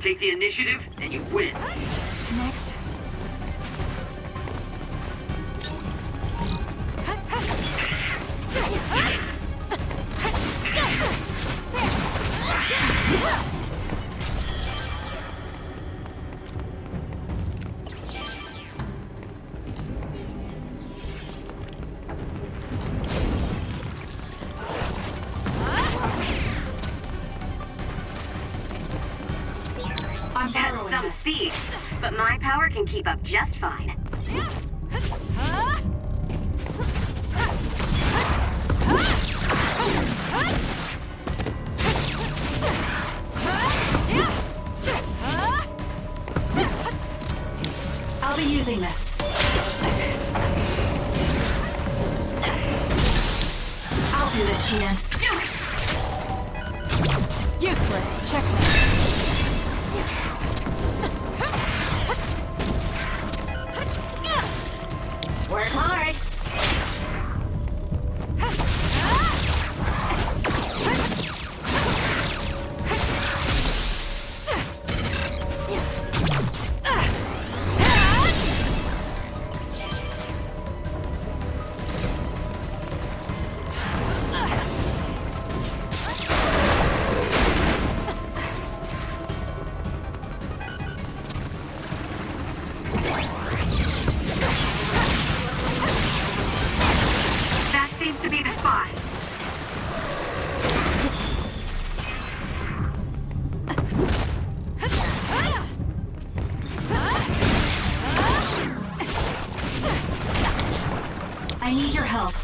Take the initiative, and you win. Next. That's some siege, but my power can keep up just fine. I'll be using this. I'll do this, Xian. Useless. Checkmate. Work hard. I need your help.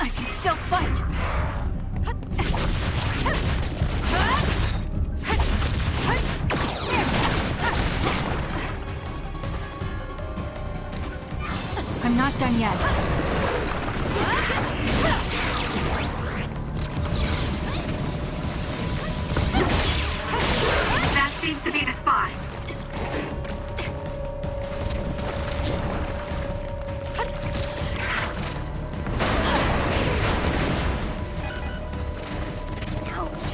I can still fight. I'm not done yet. That seems to be the spot. Ouch.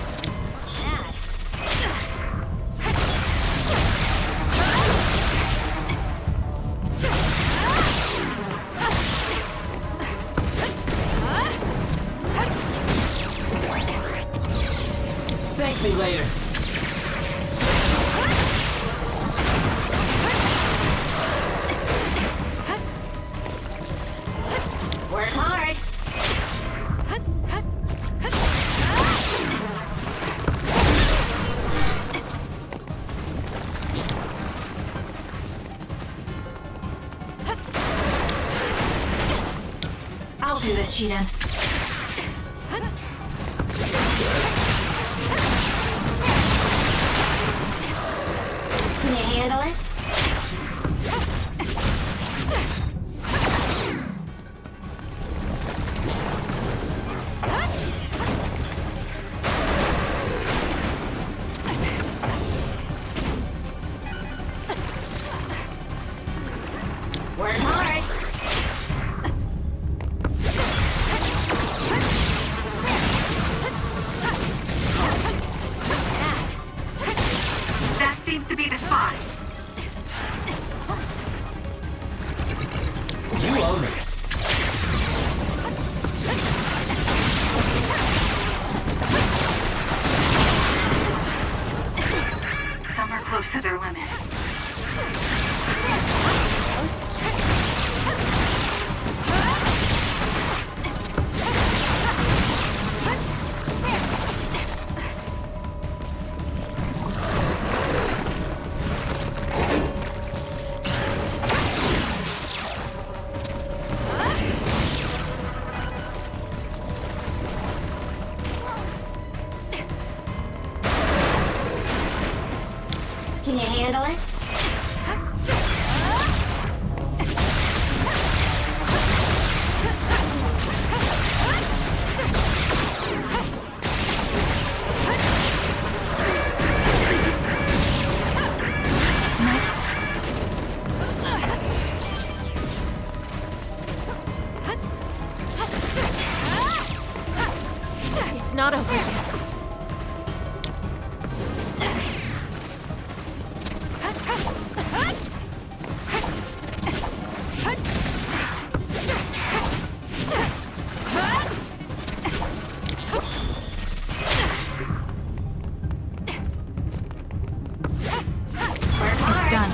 Thank me later. Work hard. I'll do this, Shidan. Can you handle it? Work hard. That seems to be the spot. You own it. Some are close to their limit. Can you handle it? Next. It's not over yet. It's done.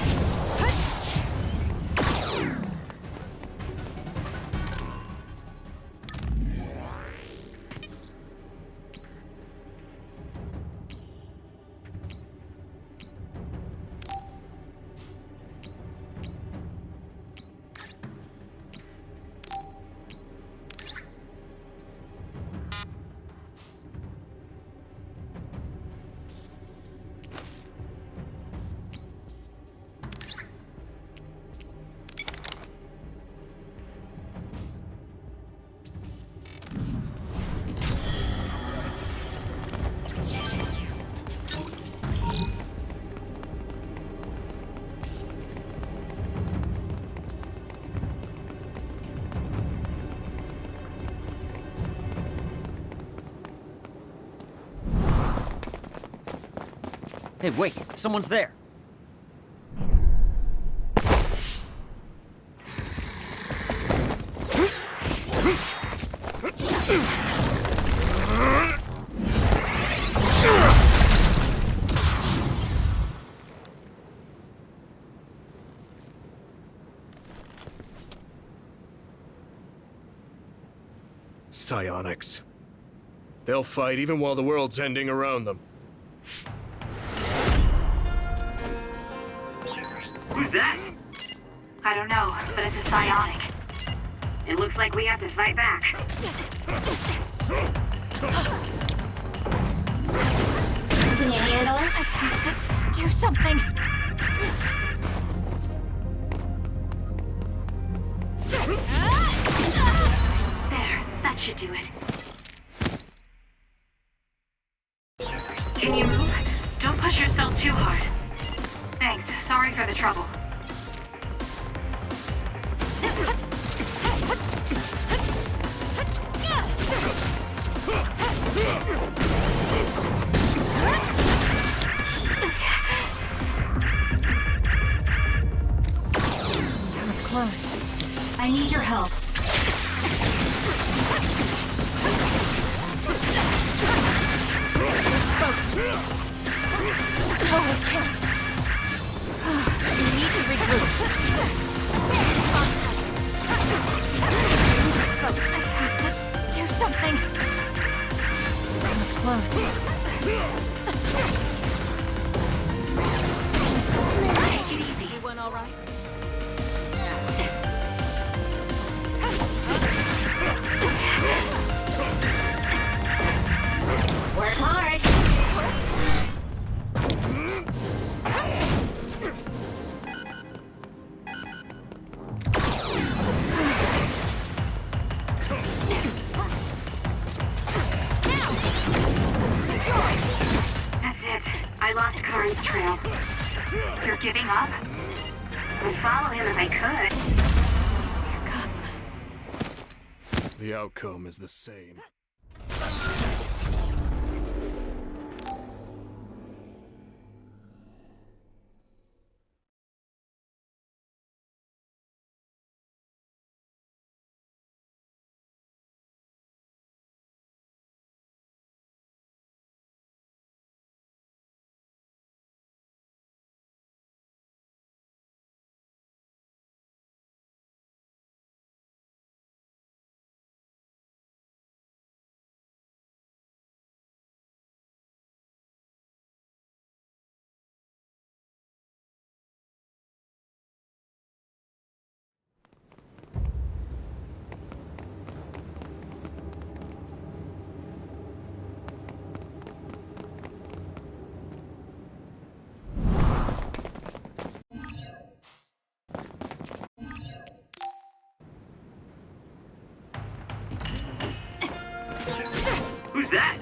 Hey, wait, someone's there. psionics. They'll fight even while the world's ending around them. Who's that? I don't know, but it's a psionic. It looks like we have to fight back. Can you handle it? I have to do something. There, that should do it. Can you move? Don't push yourself too hard. Thanks, sorry for the trouble. That was close. I need your help. Oh, I can't. We need to regroup. Focus. I have to do something. That was close. Take it easy. Everyone all right? Work hard. That's it. I lost Karin's trail. You're giving up? I'd follow him if I could. Back up. The outcome is the same. Who's that?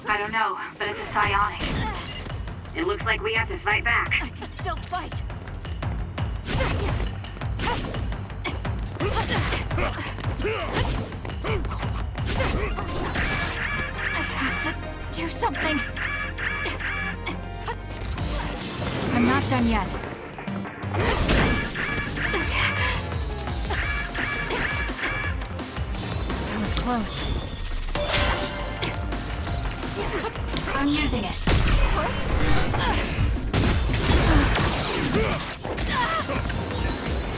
I don't know, but it's a psionic. It looks like we have to fight back. I can still fight. I have to do something. I'm not done yet. That was close. I'm using it.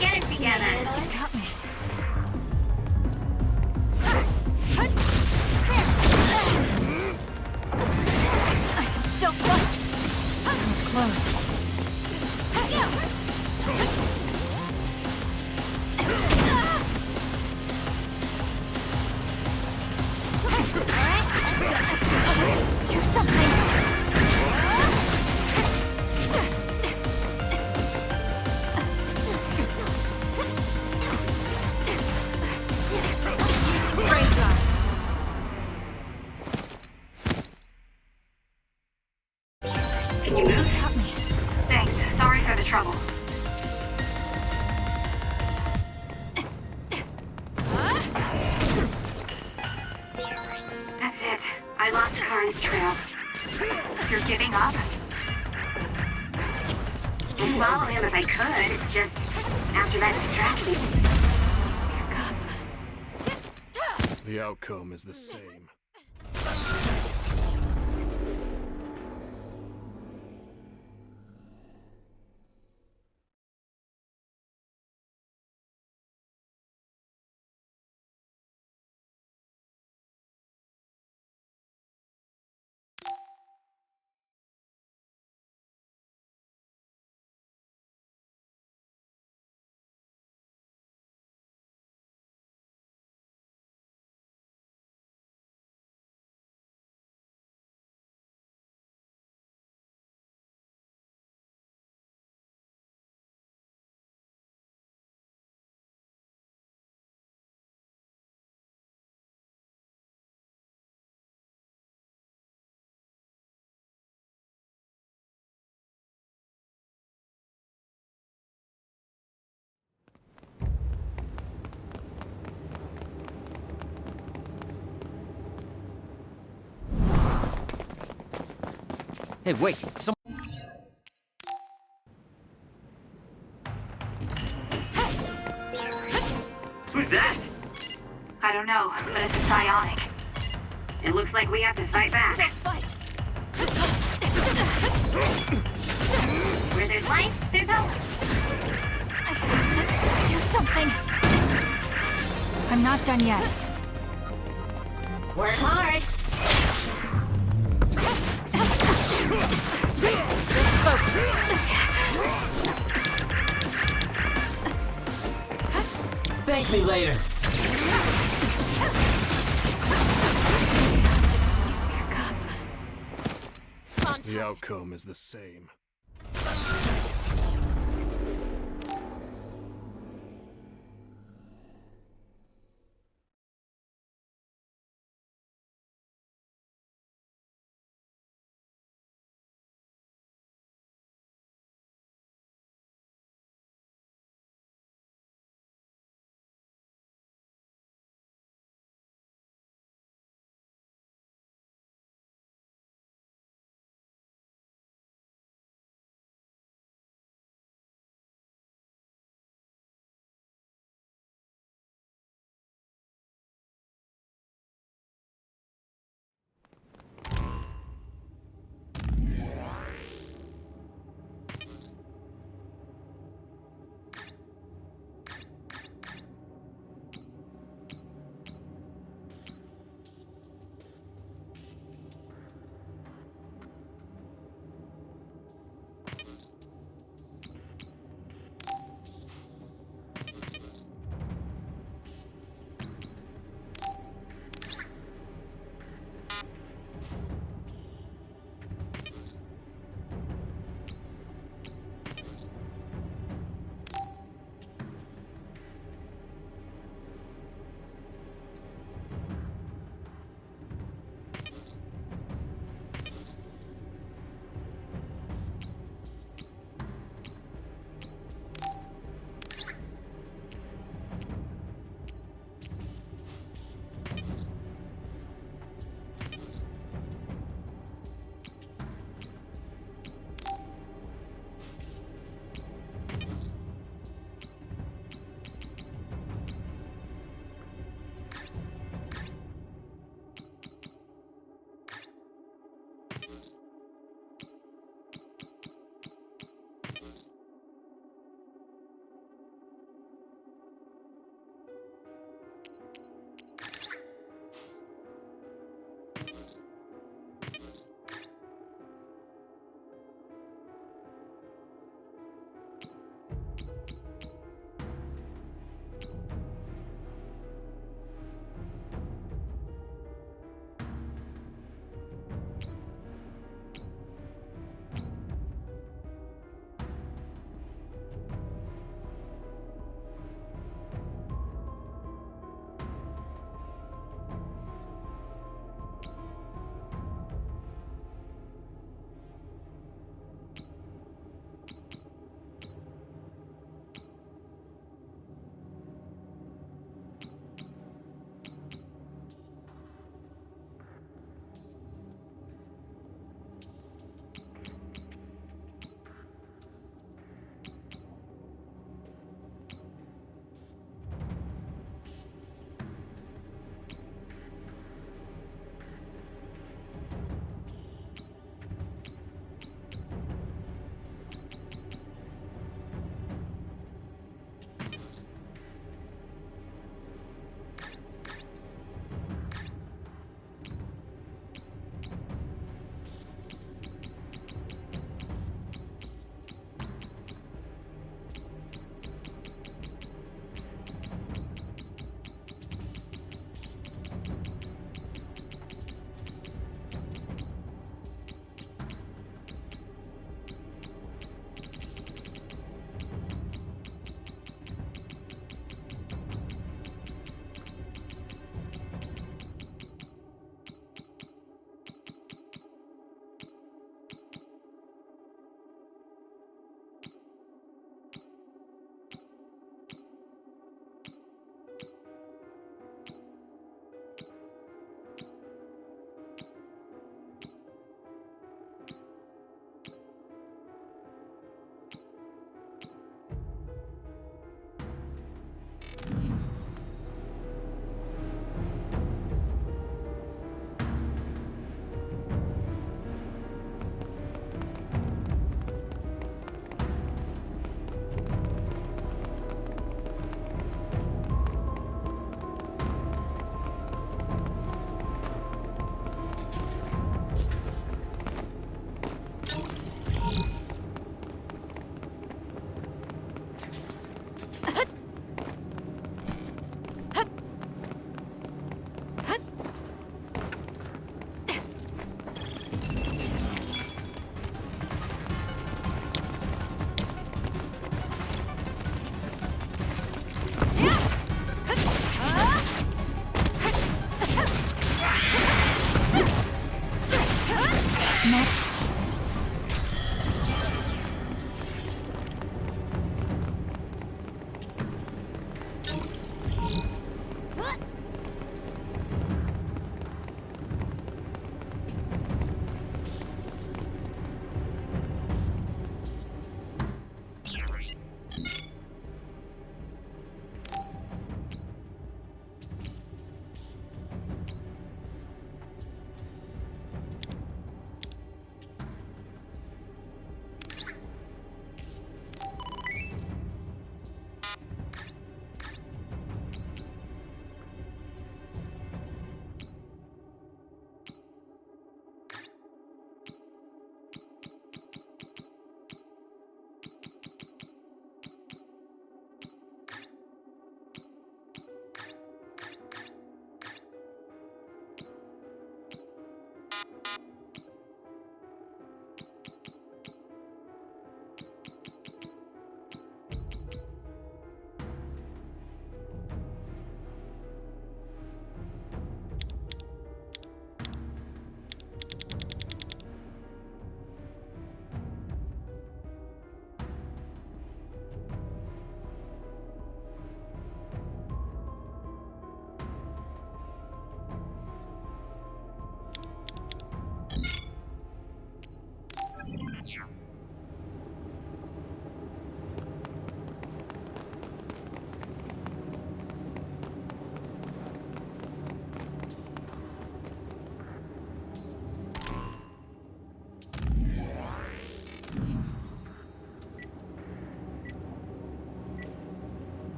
Get it together. You got me. I can still fight. That was close. Do something. Brain drive. Can you move? Got me. Thanks, sorry for the trouble. That's it. I lost Karin's trail. You're giving up? I'd follow him if I could. It's just after that distraction. Back up. The outcome is the same. Hey, wait. Some. Who's that? I don't know, but it's a psionic. It looks like we have to fight back. Fight! Where there's life, there's hope. I have to do something. I'm not done yet. Work hard. Thank me later. Back up. The outcome is the same.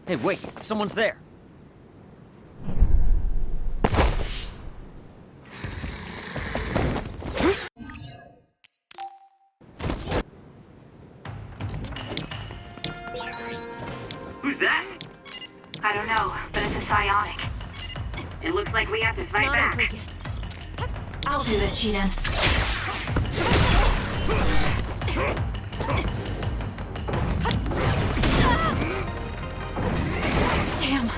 Hey, wait, someone's there. Who's that? I don't know, but it's a psionic. It looks like we have to fight back. I'll do this, Shiden. Damn.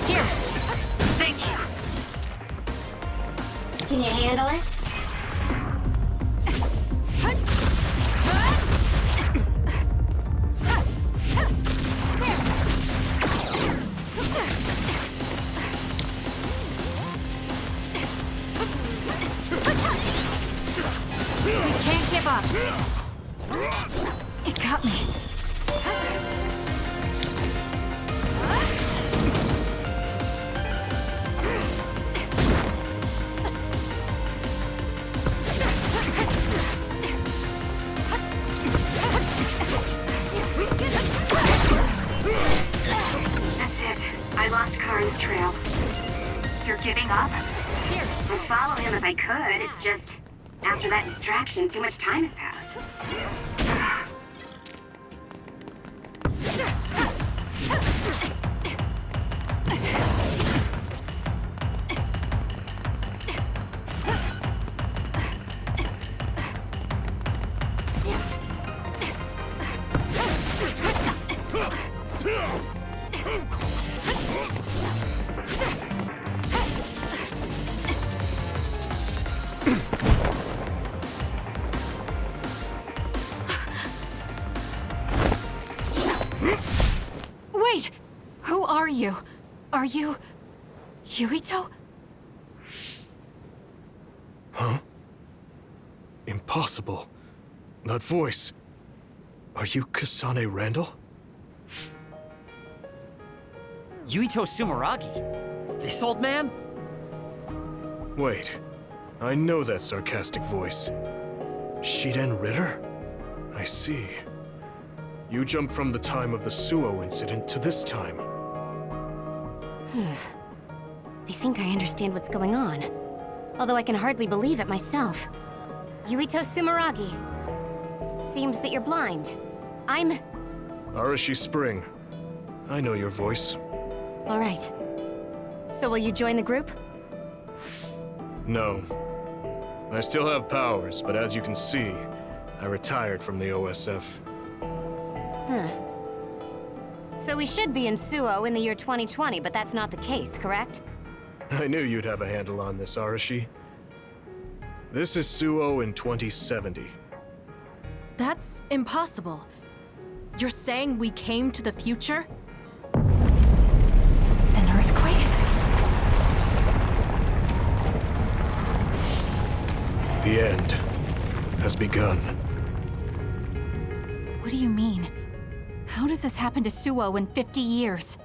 Here. Thank you. Can you handle it? We can't give up. It got me. That's it. I lost Karin's trail. You're giving up? Here. I'd follow him if I could. It's just, after that distraction, too much time had passed. Wait! Who are you? Are you... Yuito? Huh? Impossible. That voice. Are you Kasane Randall? Yuito Sumeragi? This old man? Wait. I know that sarcastic voice. Shiden Ritter? I see. You jumped from the time of the Suo incident to this time. I think I understand what's going on. Although I can hardly believe it myself. Yuito Sumeragi. It seems that you're blind. I'm... Arashi Spring. I know your voice. All right. So will you join the group? No. I still have powers, but as you can see, I retired from the OSF. Huh. So we should be in Suo in the year 2020, but that's not the case, correct? I knew you'd have a handle on this, Arashi. This is Suo in 2070. That's impossible. You're saying we came to the future? An earthquake? The end has begun. What do you mean? How does this happen to Suo in 50 years?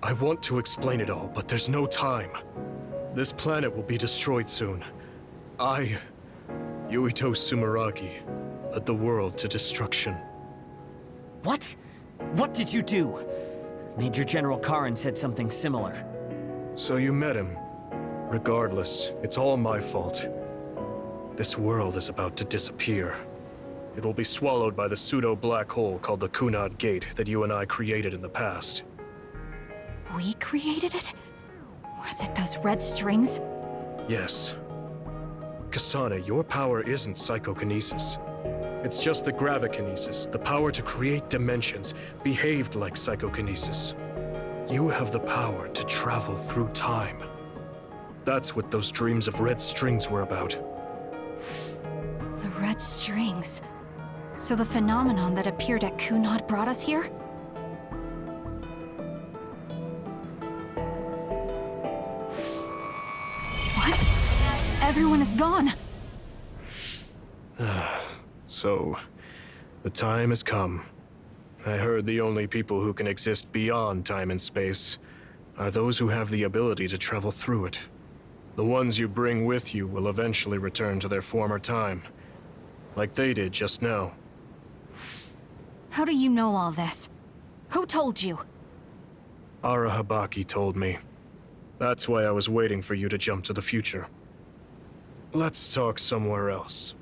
I want to explain it all, but there's no time. This planet will be destroyed soon. Yuito Sumeragi, led the world to destruction. What? What did you do? Major General Karin said something similar. So you met him. Regardless, it's all my fault. This world is about to disappear. It will be swallowed by the pseudo-black hole called the Kunad Gate that you and I created in the past. We created it? Was it those red strings? Yes. Kasane, your power isn't psychokinesis. It's just the gravikinesis, the power to create dimensions, behaved like psychokinesis. You have the power to travel through time. That's what those dreams of red strings were about. The red strings. So the phenomenon that appeared at Kunad brought us here? What? Everyone is gone. So, the time has come. I heard the only people who can exist beyond time and space are those who have the ability to travel through it. The ones you bring with you will eventually return to their former time, like they did just now. How do you know all this? Who told you? Arahabaki told me. That's why I was waiting for you to jump to the future. Let's talk somewhere else.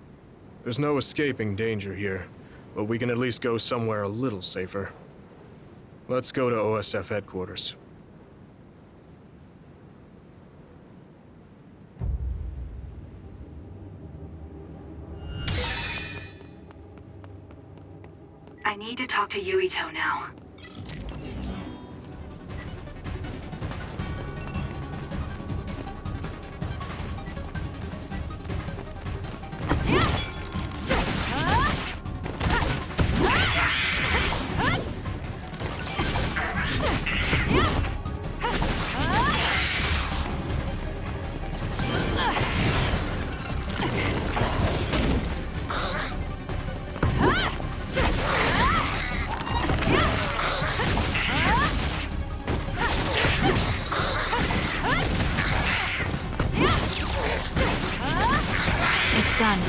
There's no escaping danger here, but we can at least go somewhere a little safer. Let's go to OSF headquarters. I need to talk to Yuito now. It's done.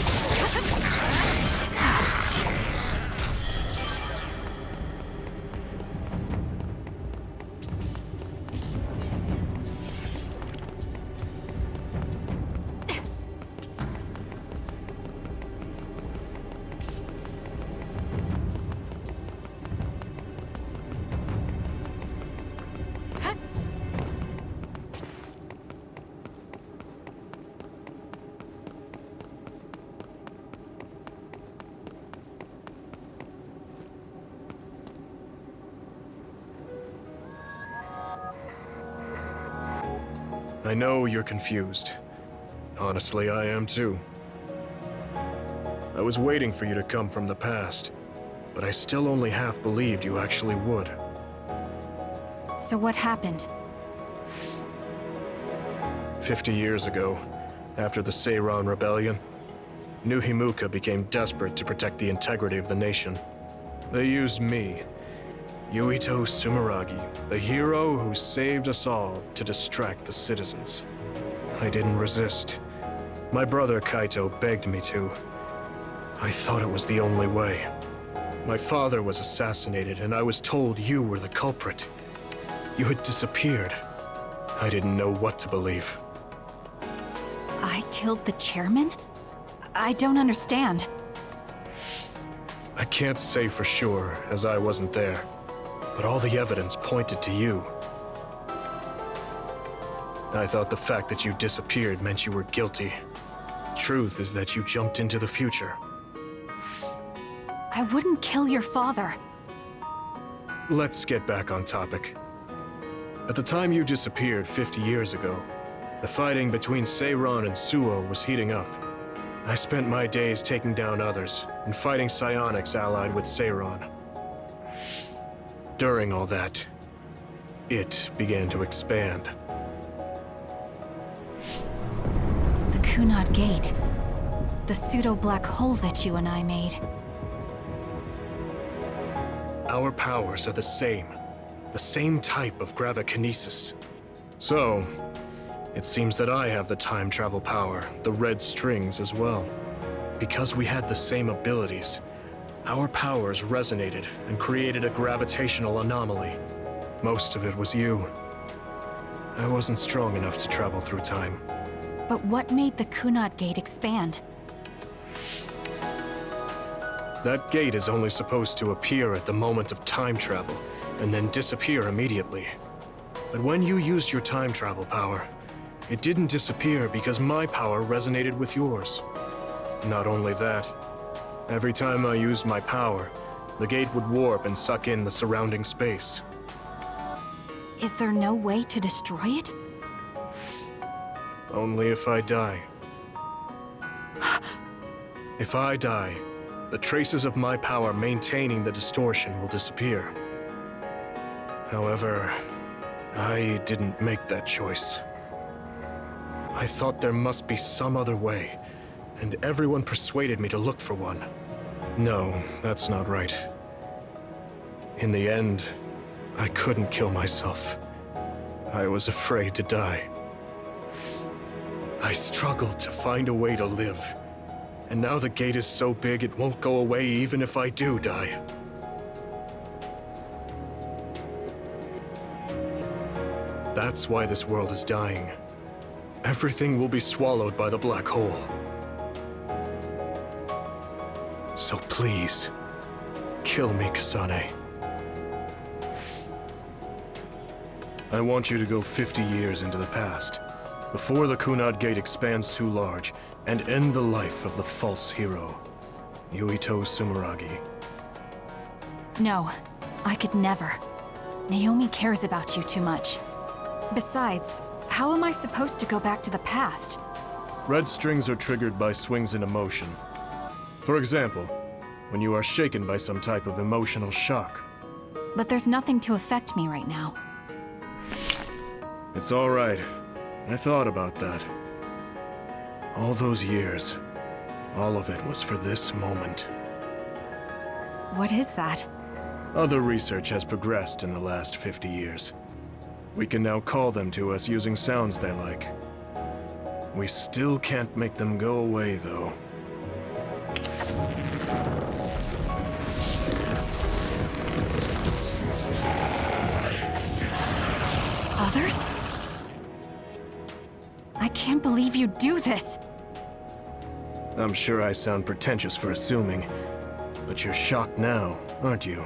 I know you're confused. Honestly, I am too. I was waiting for you to come from the past, but I still only half believed you actually would. So what happened? 50 years ago, after the Seiran Rebellion, New Himuka became desperate to protect the integrity of the nation. They used me, Yuito Sumeragi, the hero who saved us all, to distract the citizens. I didn't resist. My brother Kaito begged me to. I thought it was the only way. My father was assassinated, and I was told you were the culprit. You had disappeared. I didn't know what to believe. I killed the chairman? I don't understand. I can't say for sure, as I wasn't there. But all the evidence pointed to you. I thought the fact that you disappeared meant you were guilty. Truth is that you jumped into the future. I wouldn't kill your father. Let's get back on topic. At the time you disappeared 50 years ago, the fighting between Seiran and Suo was heating up. I spent my days taking down others and fighting psionics allied with Seiron. During all that, it began to expand. The Kunad Gate. The pseudo-black hole that you and I made. Our powers are the same type of gravikinesis. So, it seems that I have the time travel power, the red strings as well. Because we had the same abilities, our powers resonated and created a gravitational anomaly. Most of it was you. I wasn't strong enough to travel through time. But what made the Kunad Gate expand? That gate is only supposed to appear at the moment of time travel, and then disappear immediately. But when you used your time travel power, it didn't disappear because my power resonated with yours. Not only that, every time I used my power, the gate would warp and suck in the surrounding space. Is there no way to destroy it? Only if I die. If I die, the traces of my power maintaining the distortion will disappear. However, I didn't make that choice. I thought there must be some other way, and everyone persuaded me to look for one. No, that's not right. In the end, I couldn't kill myself. I was afraid to die. I struggled to find a way to live. And now the gate is so big it won't go away even if I do die. That's why this world is dying. Everything will be swallowed by the black hole. So please, kill me, Kasane. I want you to go 50 years into the past, before the Kunad Gate expands too large, and end the life of the false hero, Yuito Sumeragi. No, I could never. Naomi cares about you too much. Besides, how am I supposed to go back to the past? Red strings are triggered by swings in emotion. For example, when you are shaken by some type of emotional shock. But there's nothing to affect me right now. It's all right. I thought about that. All those years, all of it was for this moment. What is that? Other research has progressed in the last 50 years. We can now call them to us using sounds they like. We still can't make them go away, though. Others? I can't believe you do this! I'm sure I sound pretentious for assuming, but you're shocked now, aren't you?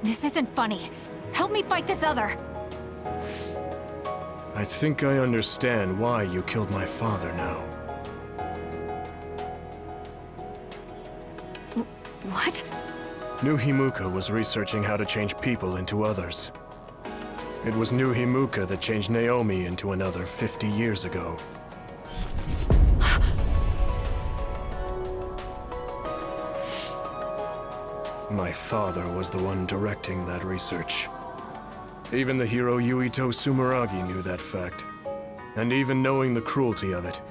This isn't funny. Help me fight this other! I think I understand why you killed my father now. What? New Himuka was researching how to change people into others. It was New Himuka that changed Naomi into another 50 years ago. My father was the one directing that research. Even the hero Yuito Sumeragi knew that fact. And even knowing the cruelty of it,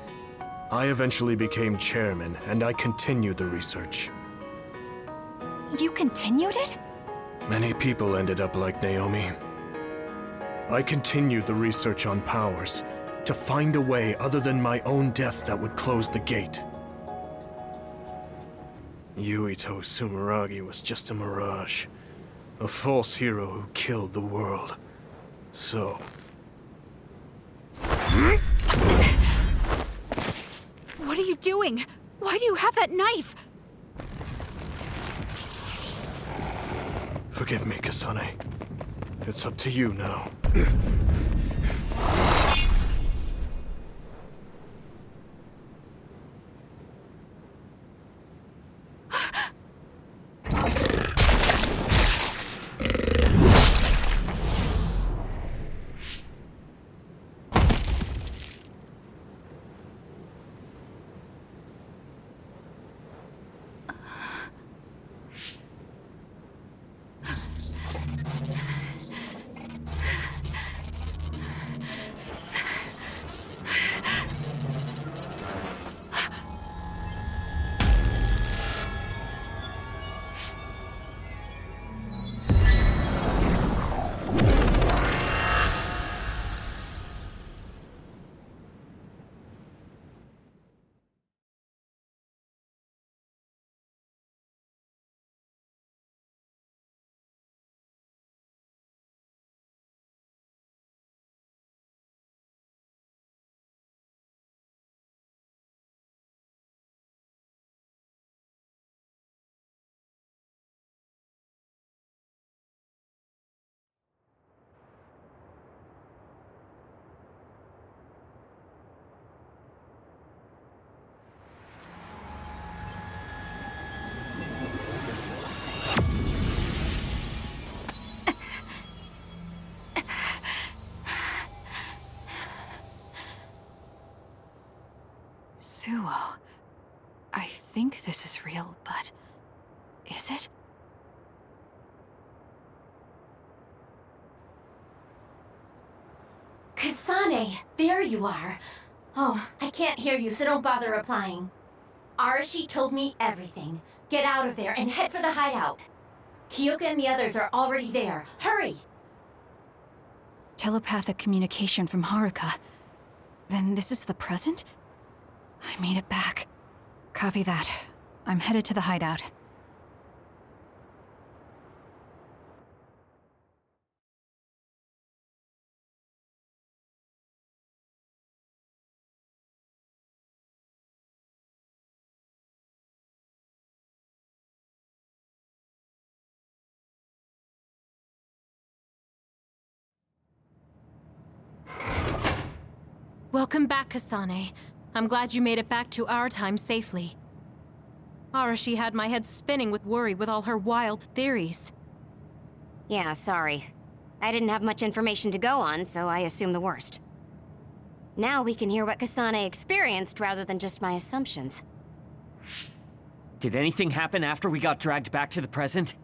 I eventually became chairman and I continued the research. You continued it? Many people ended up like Naomi. I continued the research on powers, to find a way other than my own death that would close the gate. Yuito Sumeragi was just a mirage. A false hero who killed the world. So... What are you doing? Why do you have that knife? Forgive me, Kasane. It's up to you now. duo. I think this is real, but is it? Kasane, there you are. Oh, I can't hear you, so don't bother replying. Arashi told me everything. Get out of there and head for the hideout. Kyoka and the others are already there. Hurry! Telepathic communication from Haruka. Then this is the present? I made it back. Copy that. I'm headed to the hideout. Welcome back, Kasane. I'm glad you made it back to our time safely. Arashi had my head spinning with worry with all her wild theories. Yeah, sorry. I didn't have much information to go on, so I assumed the worst. Now we can hear what Kasane experienced rather than just my assumptions. Did anything happen after we got dragged back to the present?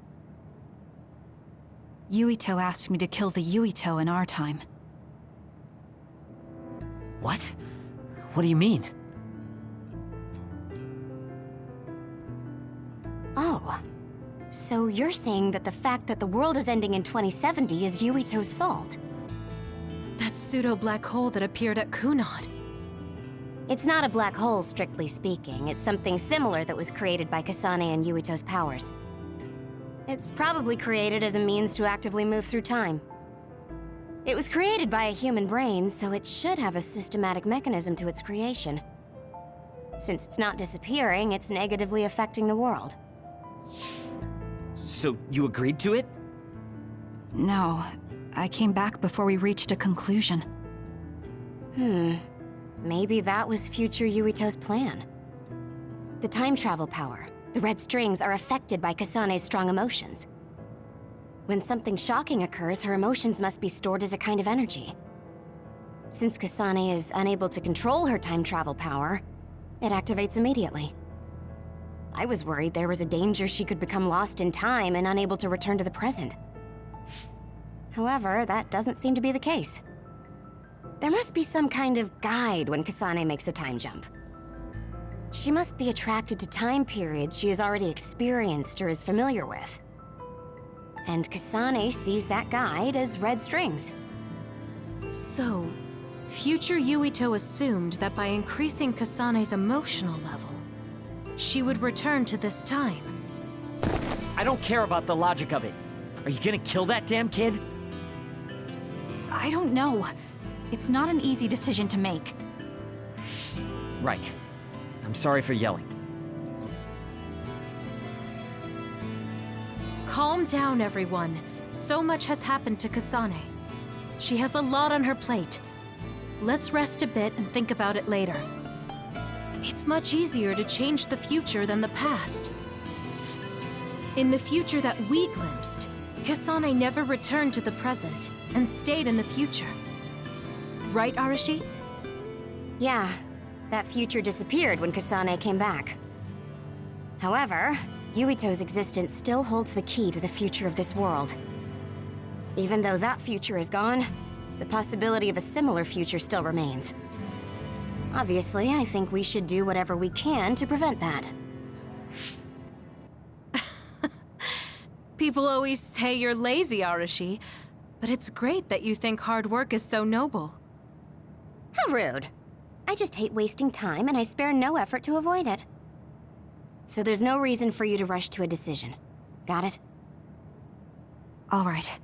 Yuito asked me to kill the Yuito in our time. What? What do you mean? Oh. So you're saying that the fact that the world is ending in 2070 is Yuito's fault? That pseudo-black hole that appeared at Kunad. It's not a black hole, strictly speaking. It's something similar that was created by Kasane and Yuito's powers. It's probably created as a means to actively move through time. It was created by a human brain, so it should have a systematic mechanism to its creation. Since it's not disappearing, it's negatively affecting the world. So you agreed to it? No, I came back before we reached a conclusion. Maybe that was future Yuito's plan. The time travel power, the red strings, are affected by Kasane's strong emotions. When something shocking occurs, her emotions must be stored as a kind of energy. Since Kasane is unable to control her time travel power, it activates immediately. I was worried there was a danger she could become lost in time and unable to return to the present. However, that doesn't seem to be the case. There must be some kind of guide when Kasane makes a time jump. She must be attracted to time periods she has already experienced or is familiar with. And Kasane sees that guide as red strings. So, future Yuito assumed that by increasing Kasane's emotional level, she would return to this time. I don't care about the logic of it. Are you gonna kill that damn kid? I don't know. It's not an easy decision to make. Right. I'm sorry for yelling. Calm down, everyone. So much has happened to Kasane. She has a lot on her plate. Let's rest a bit and think about it later. It's much easier to change the future than the past. In the future that we glimpsed, Kasane never returned to the present and stayed in the future. Right, Arashi? Yeah, that future disappeared when Kasane came back. However, Yuito's existence still holds the key to the future of this world. Even though that future is gone, the possibility of a similar future still remains. Obviously, I think we should do whatever we can to prevent that. People always say you're lazy, Arashi, but it's great that you think hard work is so noble. How rude. I just hate wasting time and I spare no effort to avoid it. So there's no reason for you to rush to a decision. Got it? All right.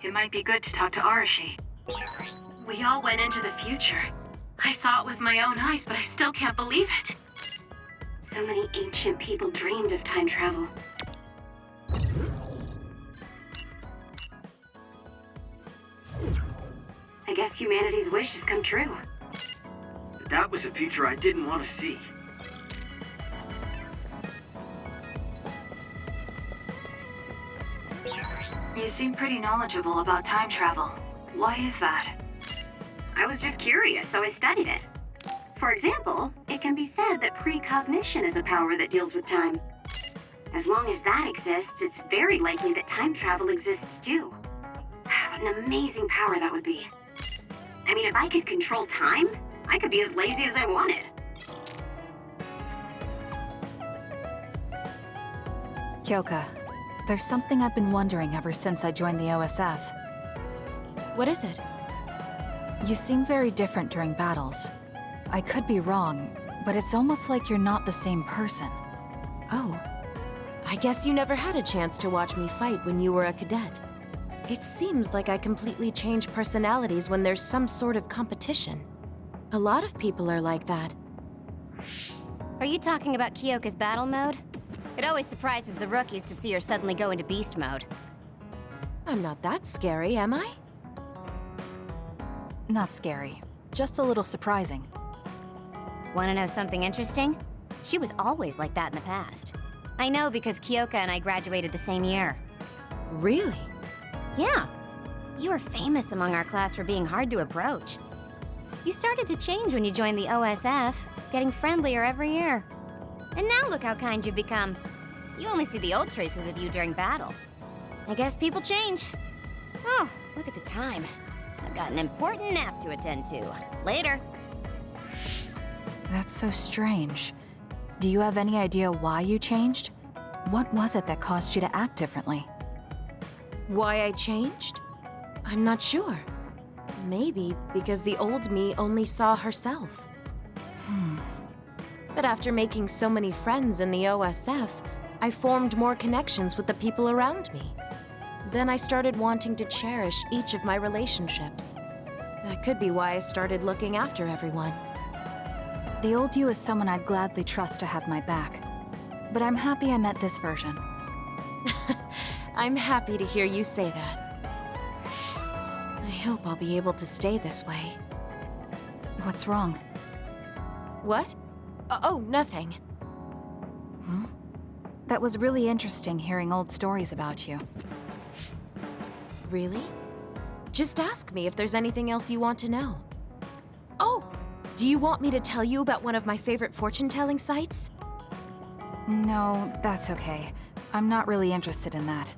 It might be good to talk to Arashi. We all went into the future. I saw it with my own eyes, but I still can't believe it. So many ancient people dreamed of time travel. I guess humanity's wish has come true. But that was a future I didn't want to see. You seem pretty knowledgeable about time travel. Why is that? I was just curious, so I studied it. For example, it can be said that precognition is a power that deals with time. As long as that exists, it's very likely that time travel exists too. What an amazing power that would be. I mean, if I could control time, I could be as lazy as I wanted. Kyoka, there's something I've been wondering ever since I joined the OSF. What is it? You seem very different during battles. I could be wrong, but it's almost like you're not the same person. Oh. I guess you never had a chance to watch me fight when you were a cadet. It seems like I completely change personalities when there's some sort of competition. A lot of people are like that. Are you talking about Kyoka's battle mode? It always surprises the rookies to see her suddenly go into beast mode. I'm not that scary, am I? Not scary, just a little surprising. Want to know something interesting? She was always like that in the past. I know because Kyoka and I graduated the same year. Really? Yeah. You were famous among our class for being hard to approach. You started to change when you joined the OSF, getting friendlier every year. And now look how kind you've become. You only see the old traces of you during battle. I guess people change. Oh, look at the time. I've got an important nap to attend to. Later. That's so strange. Do you have any idea why you changed? What was it that caused you to act differently? Why I changed? I'm not sure. Maybe because the old me only saw herself. But after making so many friends in the OSF, I formed more connections with the people around me. Then I started wanting to cherish each of my relationships. That could be why I started looking after everyone. The old you is someone I'd gladly trust to have my back. But I'm happy I met this version. I'm happy to hear you say that. I hope I'll be able to stay this way. What's wrong? What? Oh, nothing. That was really interesting hearing old stories about you. Really? Just ask me if there's anything else you want to know. Oh! Do you want me to tell you about one of my favorite fortune-telling sites? No, that's okay. I'm not really interested in that.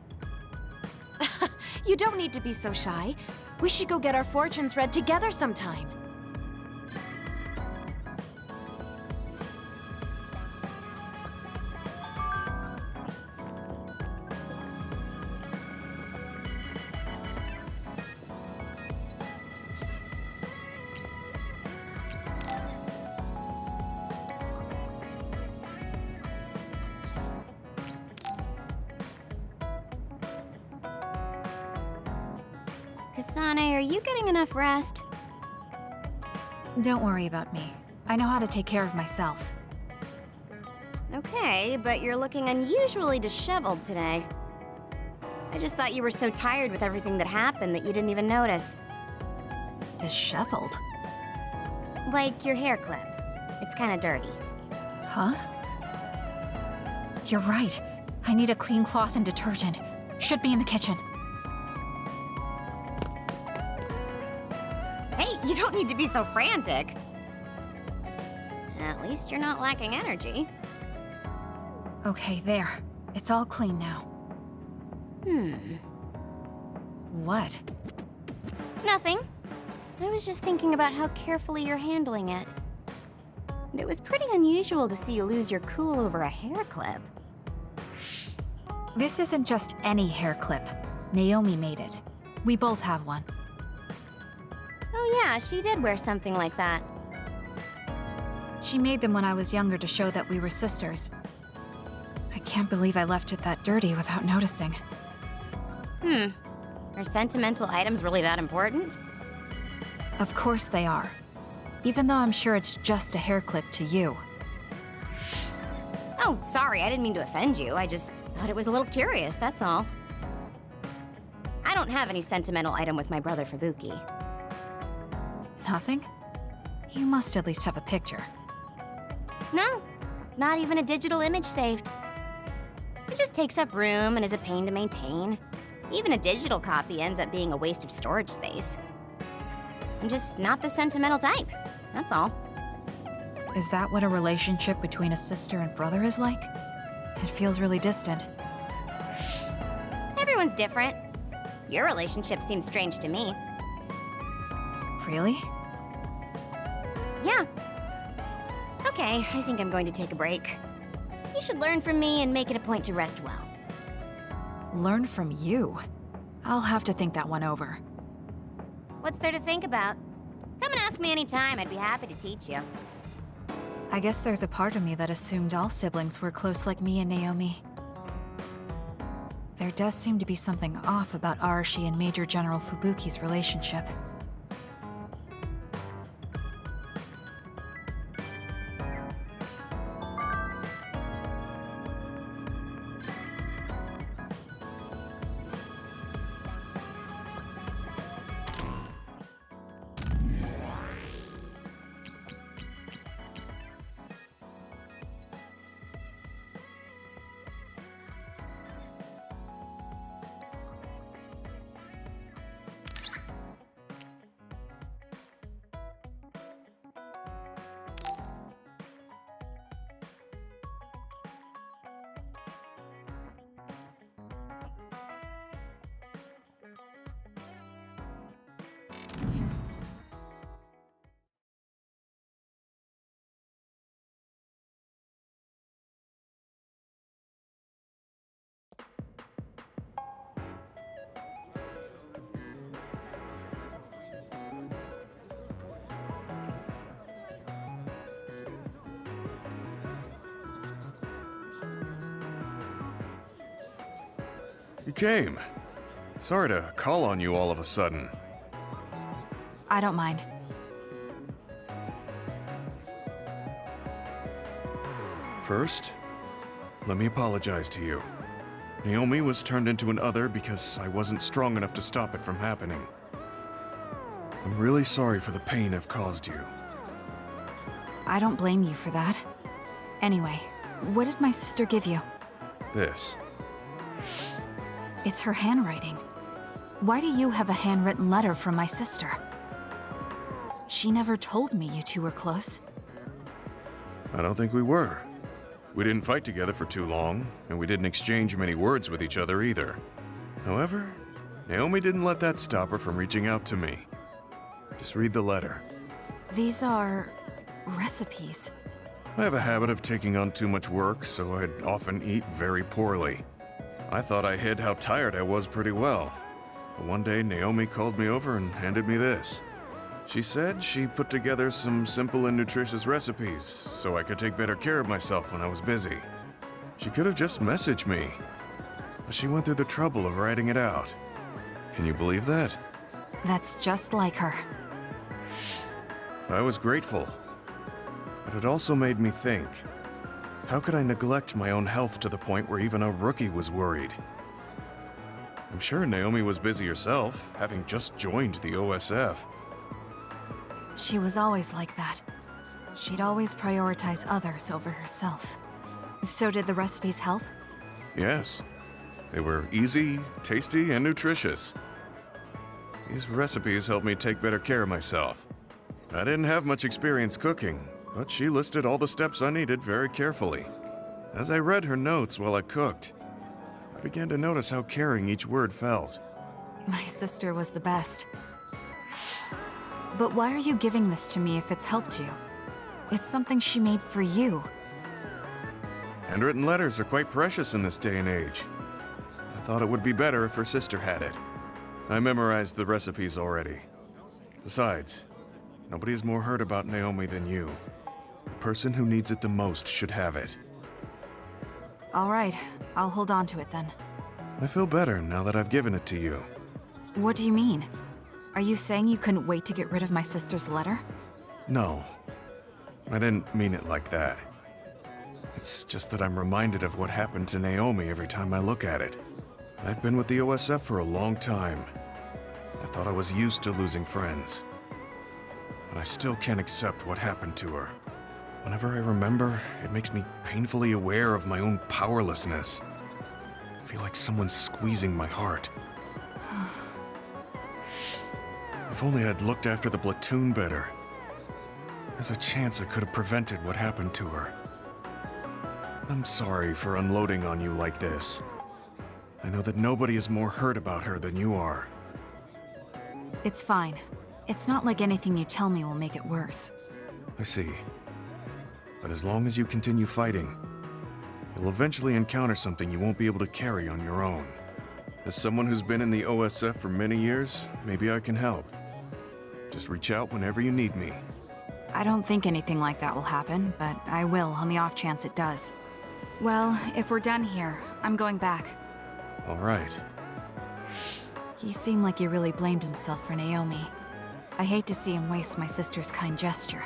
You don't need to be so shy. We should go get our fortunes read together sometime. Kasane, are you getting enough rest? Don't worry about me. I know how to take care of myself. Okay, but you're looking unusually disheveled today. I just thought you were so tired with everything that happened that you didn't even notice. Disheveled? Like your hair clip. It's kinda dirty. Huh? You're right. I need a clean cloth and detergent. Should be in the kitchen. Hey, you don't need to be so frantic. At least you're not lacking energy. Okay, there. It's all clean now. What? Nothing. I was just thinking about how carefully you're handling it. And it was pretty unusual to see you lose your cool over a hair clip. This isn't just any hair clip. Naomi made it. We both have one. Oh yeah, she did wear something like that. She made them when I was younger to show that we were sisters. I can't believe I left it that dirty without noticing. Are sentimental items really that important? Of course they are. Even though I'm sure it's just a hair clip to you. Oh, sorry, I didn't mean to offend you. I just thought it was a little curious, that's all. I don't have any sentimental item with my brother Fubuki. Nothing? You must at least have a picture. No, not even a digital image saved. It just takes up room and is a pain to maintain. Even a digital copy ends up being a waste of storage space. I'm just not the sentimental type, that's all. Is that what a relationship between a sister and brother is like? It feels really distant. Everyone's different. Your relationship seems strange to me. Really? Yeah. Okay, I think I'm going to take a break. You should learn from me and make it a point to rest well. Learn from you? I'll have to think that one over. What's there to think about? Come and ask me anytime, I'd be happy to teach you. I guess there's a part of me that assumed all siblings were close like me and Naomi. There does seem to be something off about Arashi and Major General Fubuki's relationship. You came. Sorry to call on you all of a sudden. I don't mind. First, let me apologize to you. Naomi was turned into an other because I wasn't strong enough to stop it from happening. I'm really sorry for the pain I've caused you. I don't blame you for that. Anyway, what did my sister give you? This. It's her handwriting. Why do you have a handwritten letter from my sister? She never told me you two were close. I don't think we were. We didn't fight together for too long, and we didn't exchange many words with each other either. However, Naomi didn't let that stop her from reaching out to me. Just read the letter. These are recipes. I have a habit of taking on too much work, so I'd often eat very poorly. I thought I hid how tired I was pretty well. But one day, Naomi called me over and handed me this. She said she put together some simple and nutritious recipes so I could take better care of myself when I was busy. She could have just messaged me, but she went through the trouble of writing it out. Can you believe that? That's just like her. I was grateful, but it also made me think. How could I neglect my own health to the point where even a rookie was worried? I'm sure Naomi was busy herself, having just joined the OSF. She was always like that. She'd always prioritize others over herself. So did the recipes help? Yes. They were easy, tasty, and nutritious. These recipes helped me take better care of myself. I didn't have much experience cooking, but she listed all the steps I needed very carefully. As I read her notes while I cooked, I began to notice how caring each word felt. My sister was the best. But why are you giving this to me if it's helped you? It's something she made for you. Handwritten letters are quite precious in this day and age. I thought it would be better if her sister had it. I memorized the recipes already. Besides, nobody has more heard about Naomi than you. The person who needs it the most should have it. All right, I'll hold on to it then. I feel better now that I've given it to you. What do you mean? Are you saying you couldn't wait to get rid of my sister's letter? No, I didn't mean it like that. It's just that I'm reminded of what happened to Naomi every time I look at it. I've been with the OSF for a long time. I thought I was used to losing friends. But I still can't accept what happened to her. Whenever I remember, it makes me painfully aware of my own powerlessness. I feel like someone's squeezing my heart. If only I'd looked after the platoon better. There's a chance I could have prevented what happened to her. I'm sorry for unloading on you like this. I know that nobody is more hurt about her than you are. It's fine. It's not like anything you tell me will make it worse. I see. But as long as you continue fighting, you'll eventually encounter something you won't be able to carry on your own. As someone who's been in the OSF for many years, maybe I can help. Just reach out whenever you need me. I don't think anything like that will happen, but I will on the off chance it does. Well, if we're done here, I'm going back. All right. He seemed like he really blamed himself for Naomi. I hate to see him waste my sister's kind gesture.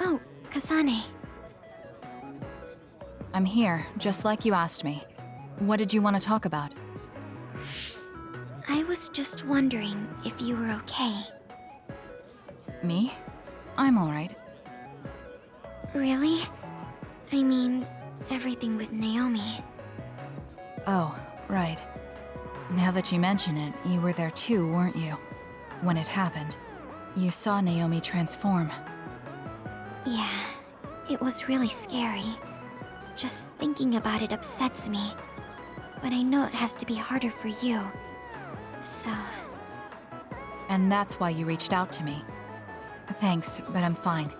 Oh, Kasane. I'm here, just like you asked me. What did you want to talk about? I was just wondering if you were okay. Me? I'm alright. Really? I mean, everything with Naomi. Oh, right. Now that you mention it, you were there too, weren't you? When it happened. You saw Naomi transform. Yeah, it was really scary. Just thinking about it upsets me. But I know it has to be harder for you. So... And that's why you reached out to me. Thanks, but I'm fine.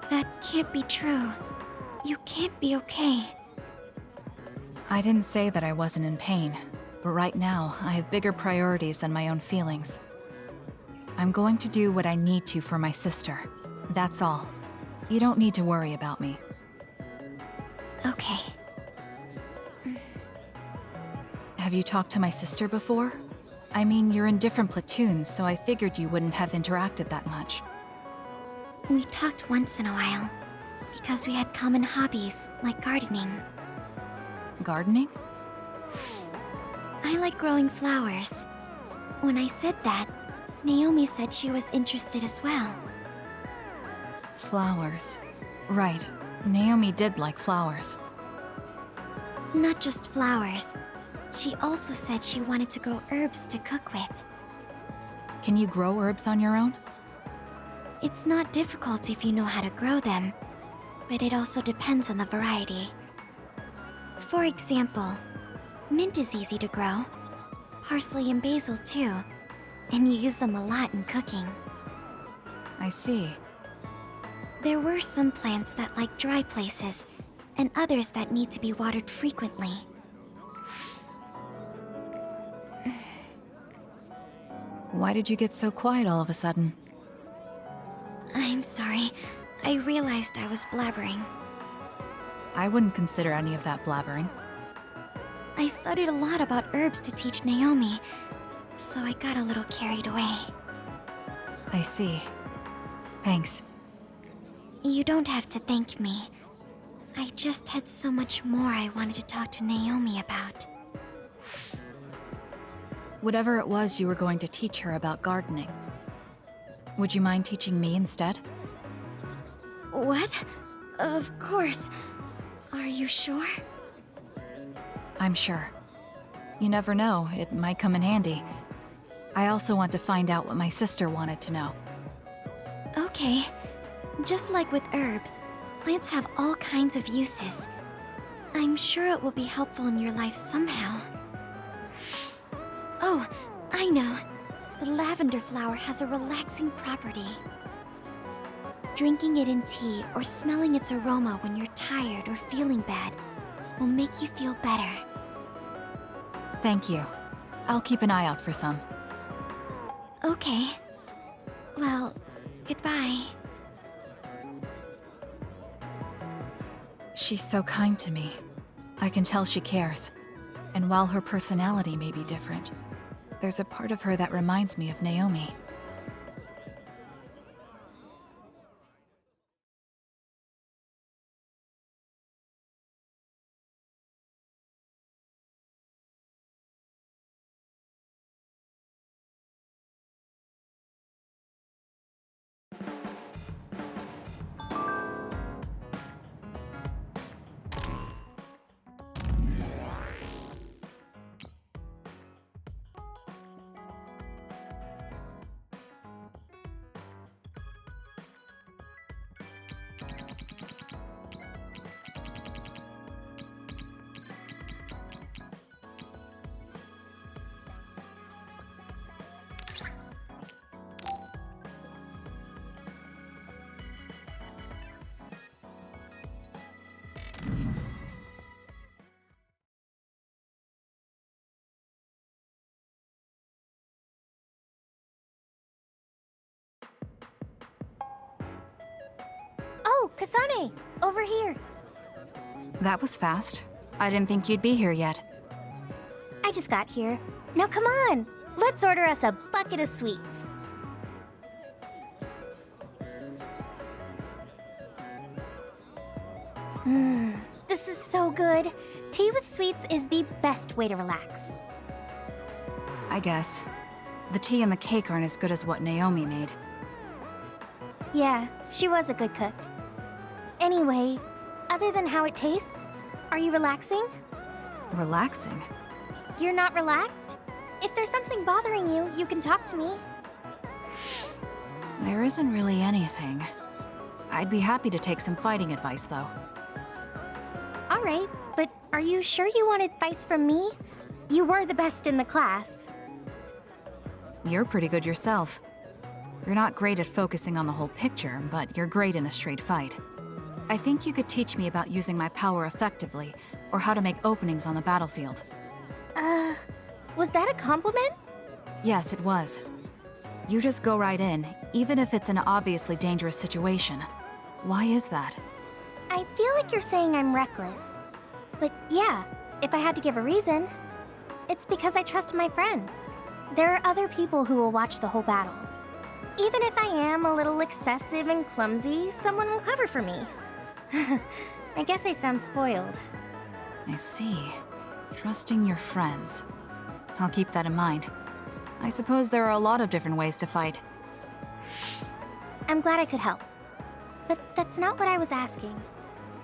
That can't be true. You can't be okay. I didn't say that I wasn't in pain, but right now, I have bigger priorities than my own feelings. I'm going to do what I need to for my sister. That's all. You don't need to worry about me. Okay. Have you talked to my sister before? I mean, you're in different platoons, so I figured you wouldn't have interacted that much. We talked once in a while. Because we had common hobbies, like gardening. Gardening? I like growing flowers. When I said that, Naomi said she was interested as well. Flowers. Right. Naomi did like flowers. Not just flowers. She also said she wanted to grow herbs to cook with. Can you grow herbs on your own? It's not difficult if you know how to grow them, but it also depends on the variety. For example, mint is easy to grow. Parsley and basil too, and you use them a lot in cooking. I see. There were some plants that like dry places, and others that need to be watered frequently. Why did you get so quiet all of a sudden? I'm sorry. I realized I was blabbering. I wouldn't consider any of that blabbering. I studied a lot about herbs to teach Naomi, so I got a little carried away. I see. Thanks. You don't have to thank me. I just had so much more I wanted to talk to Naomi about. Whatever it was you were going to teach her about gardening. Would you mind teaching me instead? What? Of course. Are you sure? I'm sure. You never know, it might come in handy. I also want to find out what my sister wanted to know. Okay. Just like with herbs, plants have all kinds of uses. I'm sure it will be helpful in your life somehow. Oh, I know. The lavender flower has a relaxing property. Drinking it in tea or smelling its aroma when you're tired or feeling bad will make you feel better. Thank you. I'll keep an eye out for some. Okay. Well, goodbye. She's so kind to me. I can tell she cares. And while her personality may be different, there's a part of her that reminds me of Naomi. Oh, Kasane! Over here! That was fast. I didn't think you'd be here yet. I just got here. Now come on! Let's order us a bucket of sweets. This is so good. Tea with sweets is the best way to relax. I guess. The tea and the cake aren't as good as what Naomi made. Yeah, she was a good cook. Anyway, other than how it tastes, are you relaxing? Relaxing? You're not relaxed? If there's something bothering you, you can talk to me. There isn't really anything. I'd be happy to take some fighting advice, though. Alright, but are you sure you want advice from me? You were the best in the class. You're pretty good yourself. You're not great at focusing on the whole picture, but you're great in a straight fight. I think you could teach me about using my power effectively, or how to make openings on the battlefield. Was that a compliment? Yes, it was. You just go right in, even if it's an obviously dangerous situation. Why is that? I feel like you're saying I'm reckless. But yeah, if I had to give a reason, it's because I trust my friends. There are other people who will watch the whole battle. Even if I am a little excessive and clumsy, someone will cover for me. I guess I sound spoiled. I see. Trusting your friends. I'll keep that in mind. I suppose there are a lot of different ways to fight. I'm glad I could help. But that's not what I was asking.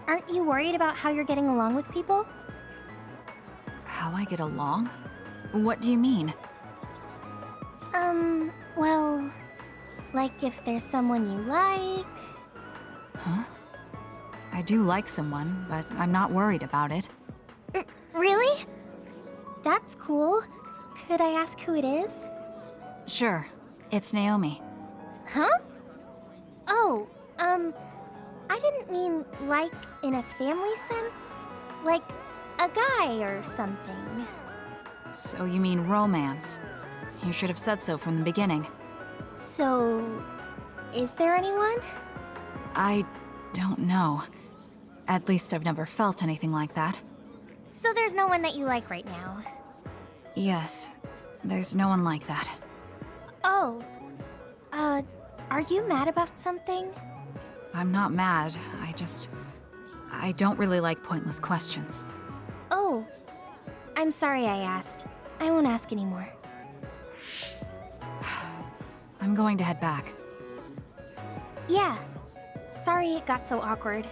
Aren't you worried about how you're getting along with people? How I get along? What do you mean? Well, like if there's someone you like... Huh? I do like someone, but I'm not worried about it. Really? That's cool. Could I ask who it is? Sure. It's Naomi. Huh? Oh, I didn't mean like in a family sense. Like a guy or something. So you mean romance. You should have said so from the beginning. So, is there anyone? I don't know. At least I've never felt anything like that. So there's no one that you like right now? Yes, there's no one like that. Oh. Are you mad about something? I'm not mad, I don't really like pointless questions. Oh. I'm sorry I asked. I won't ask anymore. I'm going to head back. Yeah. Sorry it got so awkward.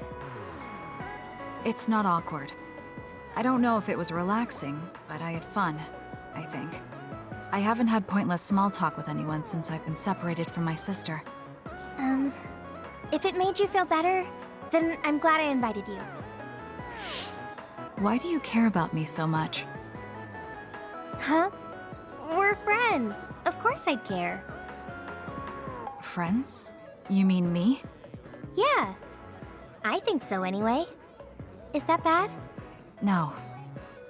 It's not awkward. I don't know if it was relaxing, but I had fun, I think. I haven't had pointless small talk with anyone since I've been separated from my sister. If it made you feel better, then I'm glad I invited you. Why do you care about me so much? Huh? We're friends. Of course I'd care. Friends? You mean me? Yeah. I think so anyway. Is that bad? No.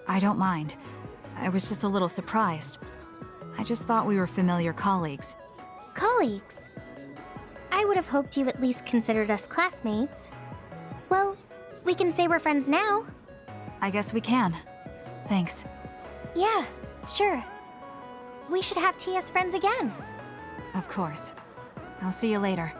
I don't mind. I was just a little surprised. I just thought we were familiar colleagues. Colleagues? I would have hoped you at least considered us classmates. Well, we can say we're friends now. I guess we can. Thanks. Yeah, sure. We should have tea as friends again. Of course. I'll see you later.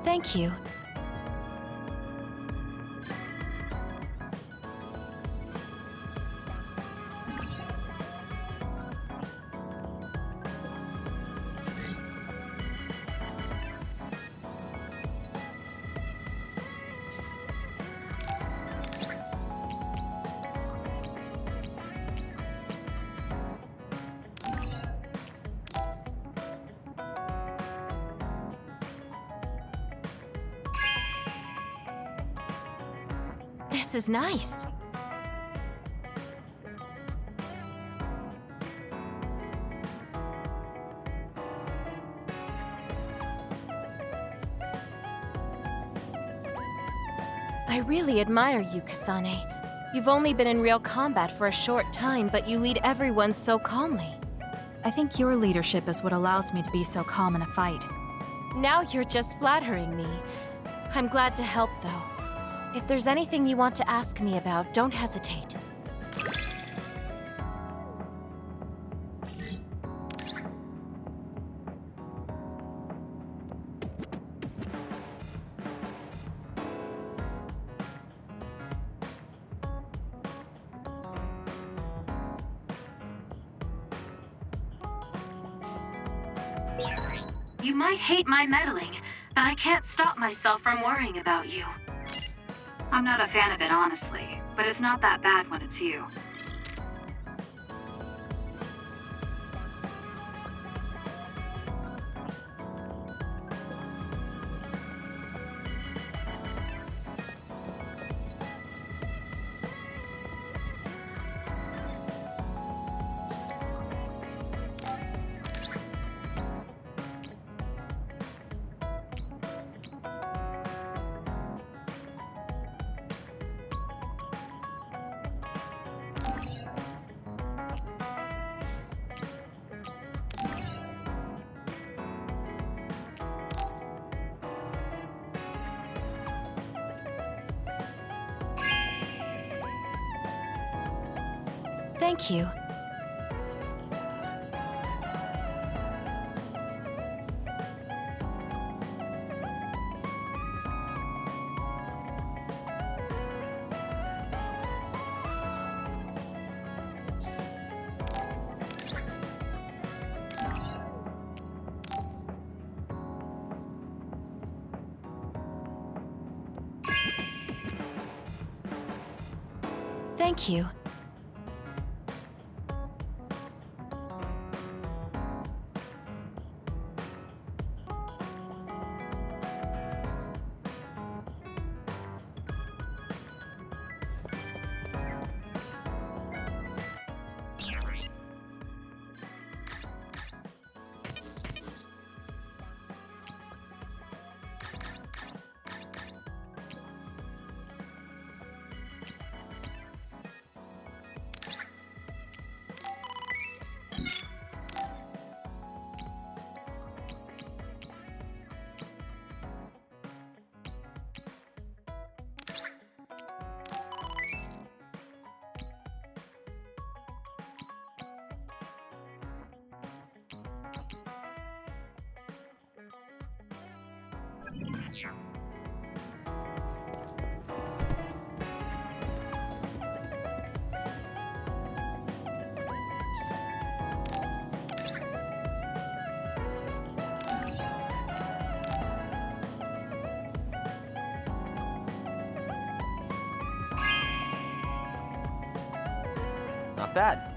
Thank you. This is nice. I really admire you, Kasane. You've only been in real combat for a short time, but you lead everyone so calmly. I think your leadership is what allows me to be so calm in a fight. Now you're just flattering me. I'm glad to help, though. If there's anything you want to ask me about, don't hesitate. You might hate my meddling, but I can't stop myself from worrying about you. I'm not a fan of it, honestly, but it's not that bad when it's you. Thank you. Thank you. Not bad.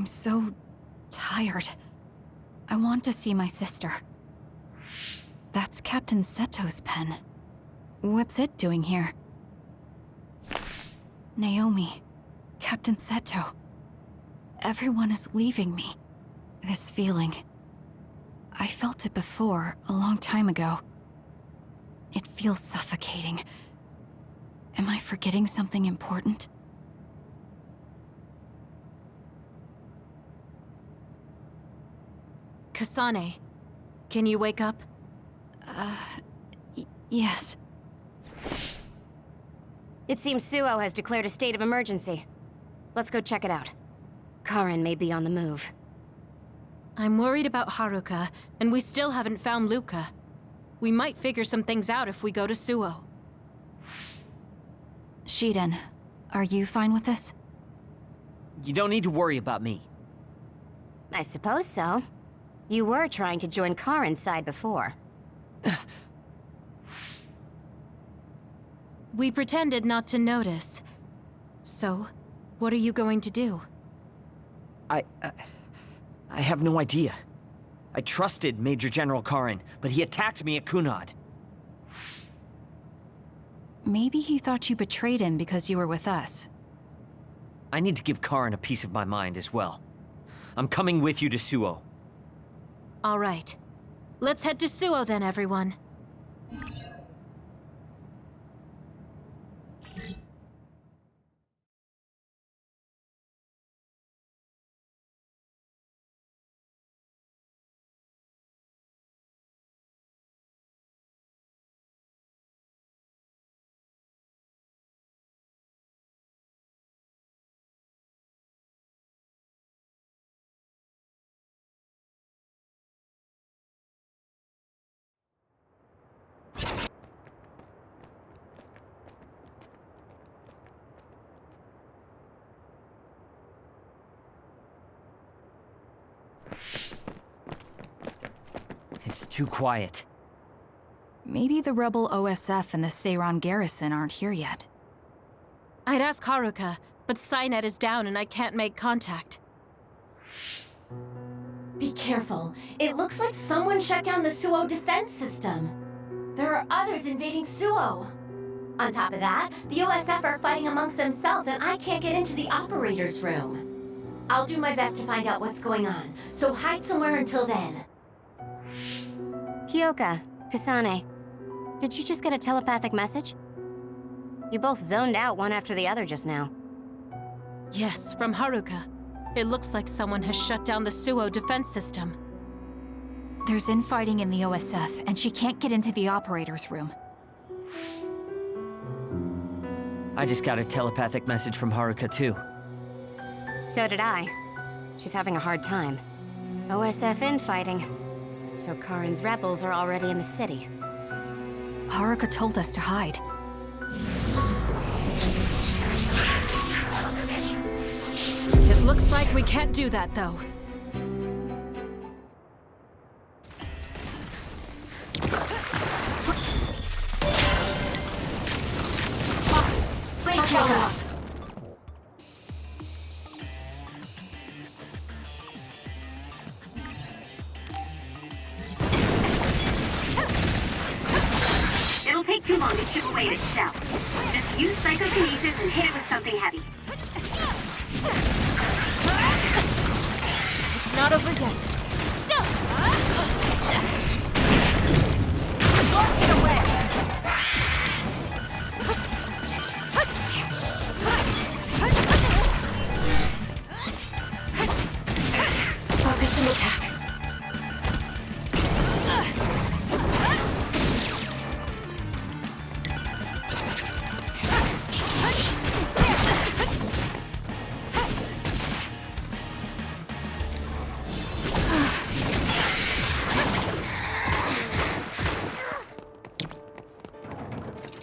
I'm so tired. I want to see my sister. That's Captain Seto's pen. What's it doing here? Naomi, Captain Seto. Everyone is leaving me. This feeling. I felt it before, a long time ago. It feels suffocating. Am I forgetting something important? Kasane, can you wake up? Yes. It seems Suo has declared a state of emergency. Let's go check it out. Karin may be on the move. I'm worried about Haruka, and we still haven't found Luca. We might figure some things out if we go to Suo. Shiden, are you fine with this? You don't need to worry about me. I suppose so. You were trying to join Karin's side before. We pretended not to notice. So, what are you going to do? I have no idea. I trusted Major General Karin, but he attacked me at Kunad. Maybe he thought you betrayed him because you were with us. I need to give Karin a piece of my mind as well. I'm coming with you to Suo. All right. Let's head to Suo then, everyone. It's too quiet. Maybe the rebel OSF and the Seiran garrison aren't here yet. I'd ask Haruka, but Cynet is down and I can't make contact. Be careful. It looks like someone shut down the Suo defense system. There are others invading Suo. On top of that, the OSF are fighting amongst themselves and I can't get into the operator's room. I'll do my best to find out what's going on, so hide somewhere until then. Kyoka, Kasane, did you just get a telepathic message? You both zoned out one after the other just now. Yes, from Haruka. It looks like someone has shut down the Suo defense system. There's infighting in the OSF, and she can't get into the operator's room. I just got a telepathic message from Haruka too. So did I. She's having a hard time. OSF infighting. So Karin's rebels are already in the city. Haruka told us to hide. It looks like we can't do that, though. Please, Kyoka. It'll take too long to chip away at its shell. Just use psychokinesis and hit it with something heavy. It's not over yet. Get away! Focus and attack.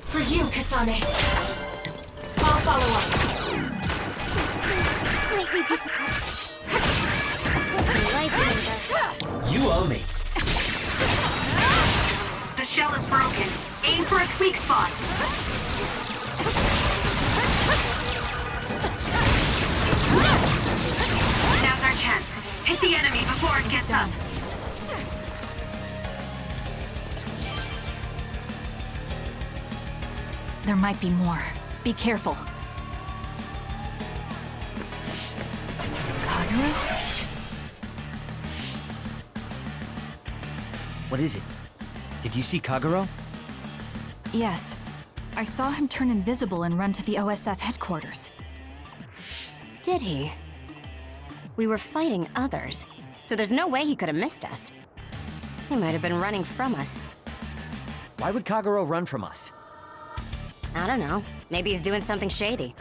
For you, Kasane. I'll follow up. Might be difficult. What's a lifesaver? You owe me. The shell is broken. Aim for its weak spot. Now's our done. There might be more. Be careful. Kagura? What is it? Did you see Kaguro? Yes. I saw him turn invisible and run to the OSF headquarters. Did he? We were fighting others, so there's no way he could have missed us. He might have been running from us. Why would Kaguro run from us? I don't know. Maybe he's doing something shady.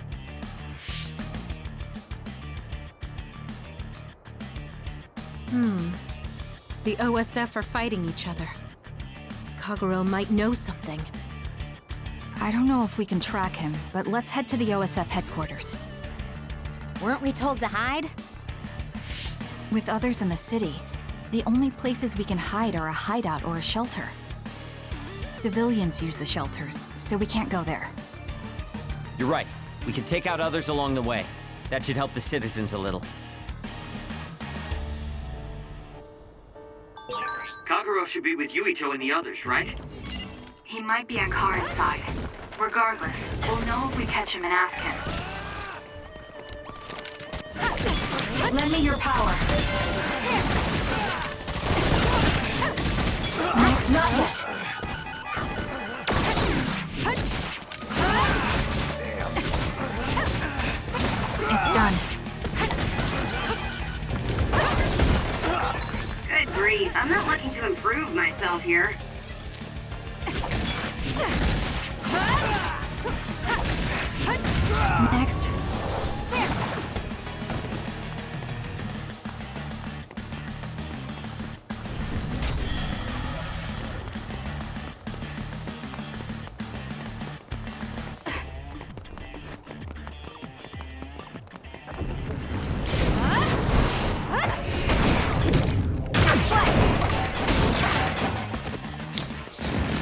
The OSF are fighting each other. Kaguro might know something. I don't know if we can track him, but let's head to the OSF headquarters. Weren't we told to hide? With others in the city, the only places we can hide are a hideout or a shelter. Civilians use the shelters, so we can't go there. You're right. We can take out others along the way. That should help the citizens a little. Kaguro should be with Yuito and the others, right? He might be on Karin's side. Regardless, we'll know if we catch him and ask him. Lend me your power. Next, Not yet. it's done. Good grief, I'm not looking to improve myself here. Next.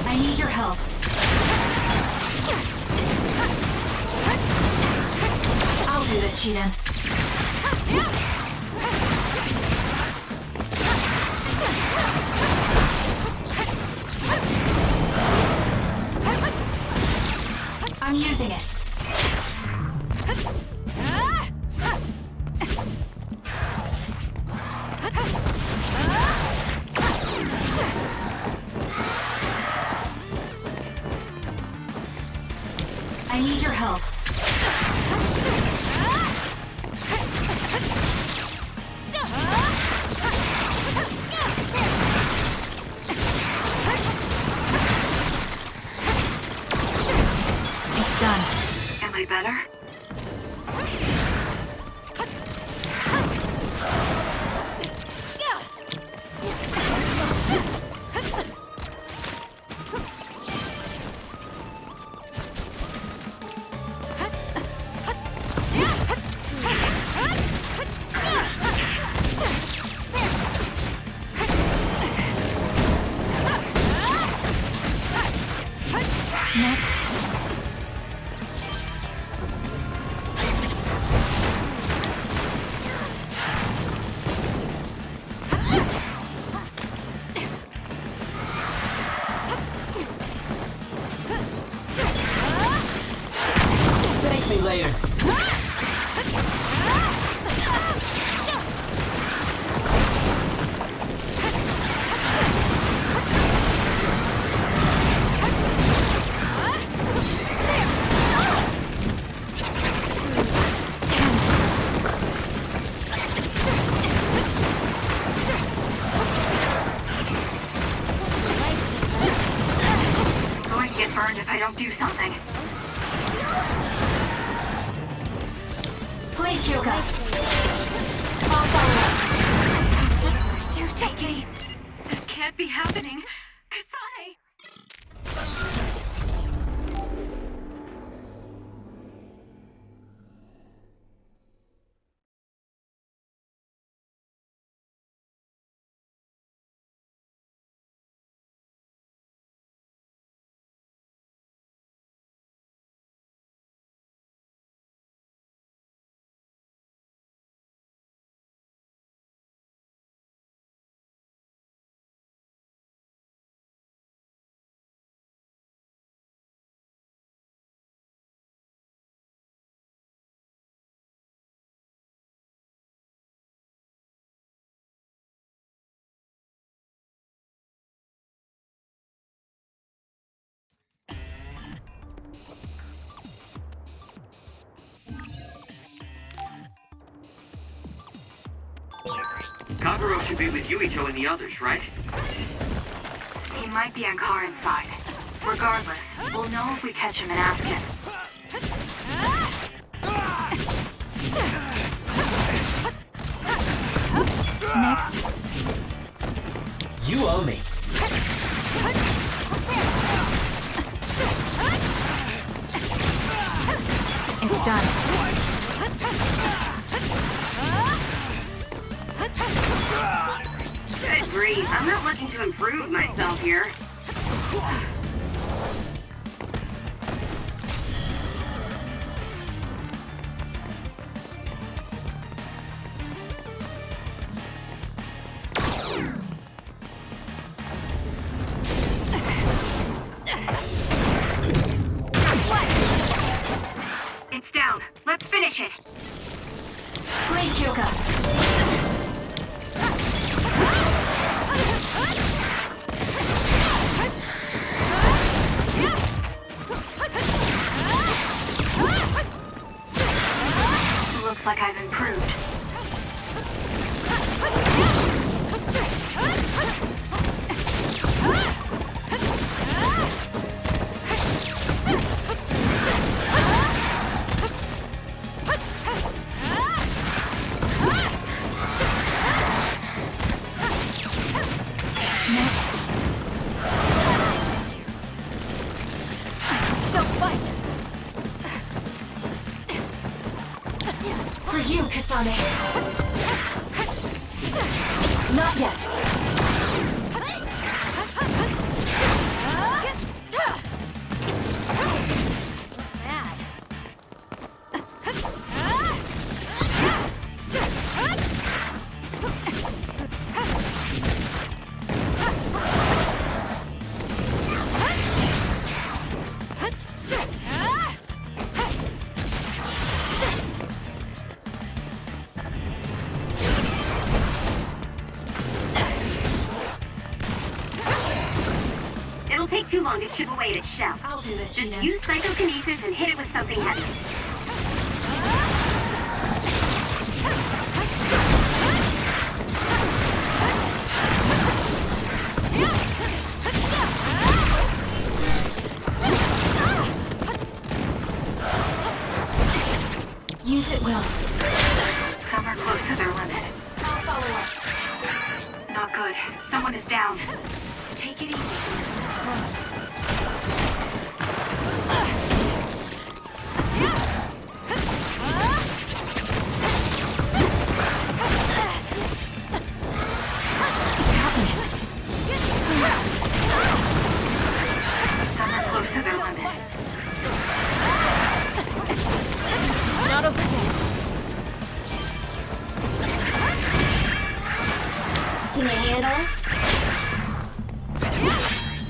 I need your help. I'll do this, Shiden. I'm using it. I need your help. It's done. Am I better? Next. Thank me later. Going to get burned if I don't do something. Please, Kyoka. I'll follow up. Do something. This can't be happening. Kaguro should be with Yuito and the others, right? He might be on Karin's side. Regardless, we'll know if we catch him and ask him. Next. You owe me. It's done. Good grief, I'm not looking to improve myself here. It's down. Let's finish it. Please, Kyoka. Looks like I've improved. Still fight. For you, Kasane. Not yet. It'll take too long to chip away at its shell. I'll do this, Just Gina. use psychokinesis and hit it with something heavy. Use it well. Some are close to their limit. I'll follow up. Not good. Someone is down. Take it easy. It's close. Some are close to their limit. It's not over yet. Can you handle it?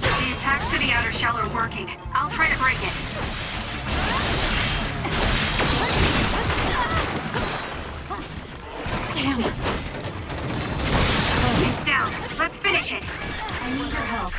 The attacks to the outer shell are working. I'll try to break it. Damn. It's down. Let's finish it. I need your help.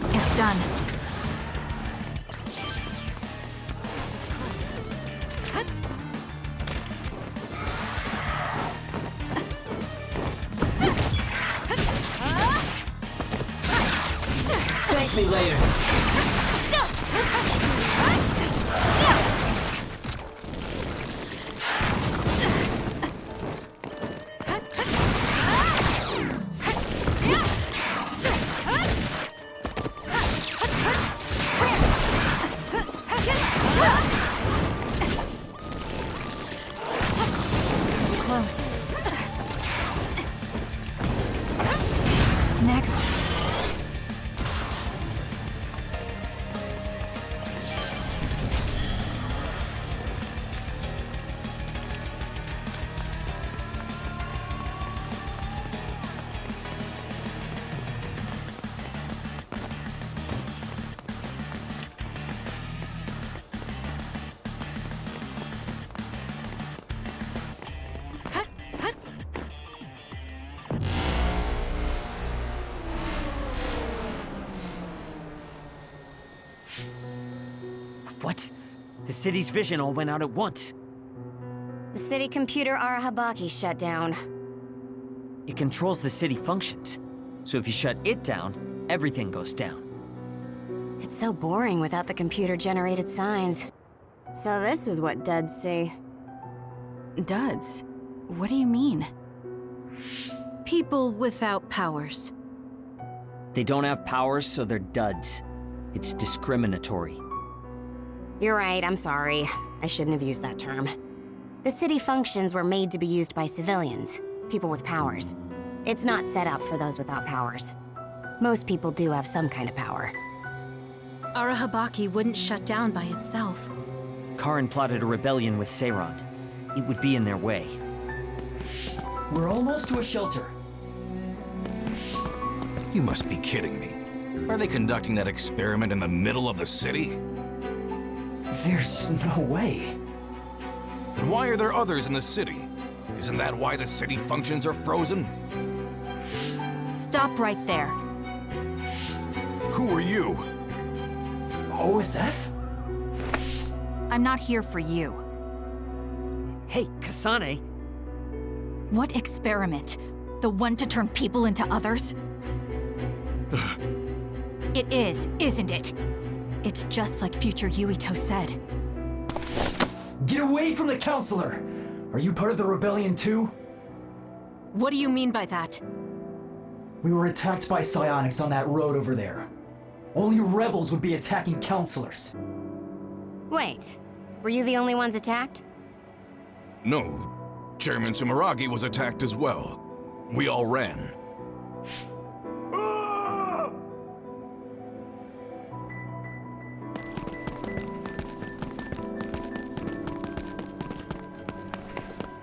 It's done. Thank me later. It's close. Next. The city's vision all went out at once. The city computer Arahabaki shut down. It controls the city functions. So if you shut it down, everything goes down. It's so boring without the computer-generated signs. So this is what duds see. Duds? What do you mean? People without powers. They don't have powers, so they're duds. It's discriminatory. You're right, I'm sorry. I shouldn't have used that term. The city functions were made to be used by civilians, people with powers. It's not set up for those without powers. Most people do have some kind of power. Arahabaki wouldn't shut down by itself. Karin plotted a rebellion with Seiron. It would be in their way. We're almost to a shelter. You must be kidding me. Are they conducting that experiment in the middle of the city? There's no way. Then why are there others in the city? Isn't that why the city functions are frozen? Stop right there. Who are you? OSF? I'm not here for you. Hey, Kasane! What experiment? The one to turn people into others? It is, isn't it? It's just like future Yuito said. Get away from the counselor! Are you part of the rebellion too? What do you mean by that? We were attacked by psionics on that road over there. Only rebels would be attacking counselors. Wait, were you the only ones attacked? No. Chairman Sumeragi was attacked as well. We all ran.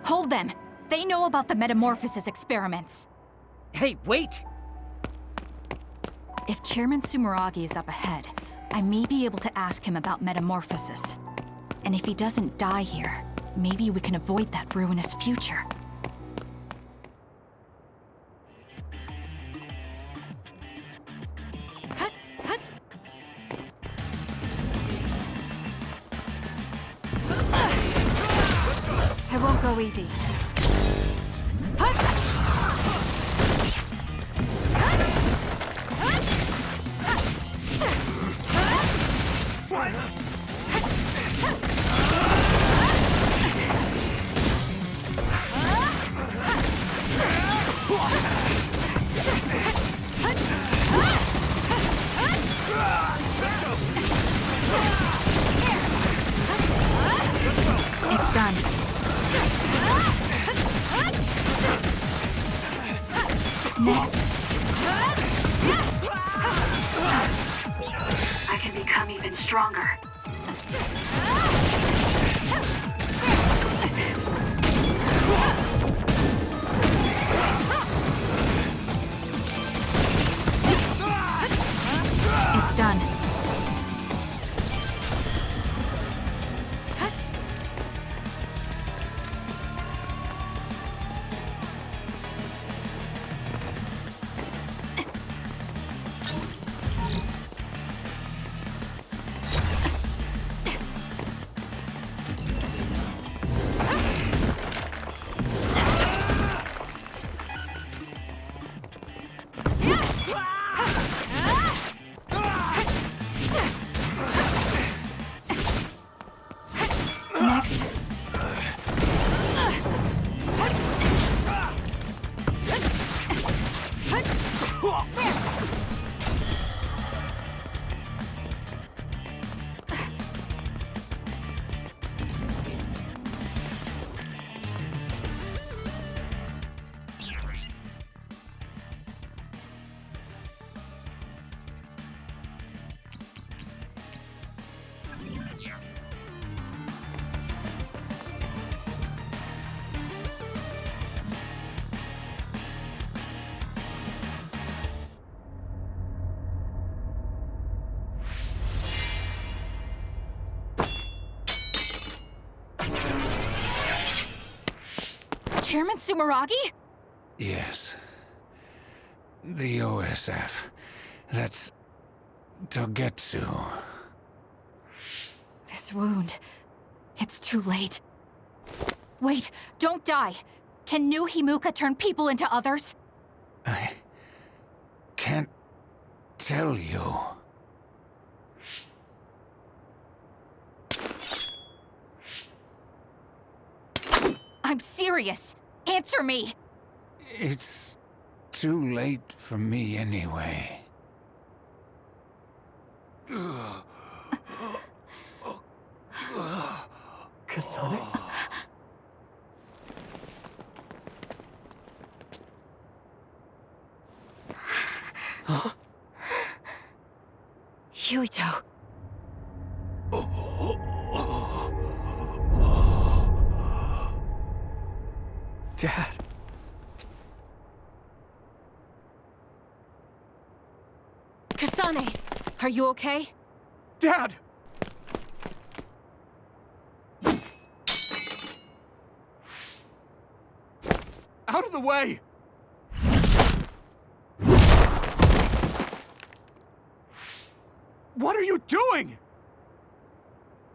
Hold them! They know about the metamorphosis experiments. Hey, wait! If Chairman Sumeragi is up ahead, I may be able to ask him about metamorphosis. And if he doesn't die here, maybe we can avoid that ruinous future. Hut, hut. I won't go easy. Hut! It's done. Next. I can become even stronger. It's done. Next. Chairman Sumeragi? Yes. The OSF. That's Togetsu. This wound... It's too late. Wait, don't die! Can new Himuka turn people into others? I... can't... tell you. I'm serious! Answer me! It's... too late for me anyway. Kasane? Yuito. Dad. Kasane, are you okay? Dad! Out of the way! What are you doing?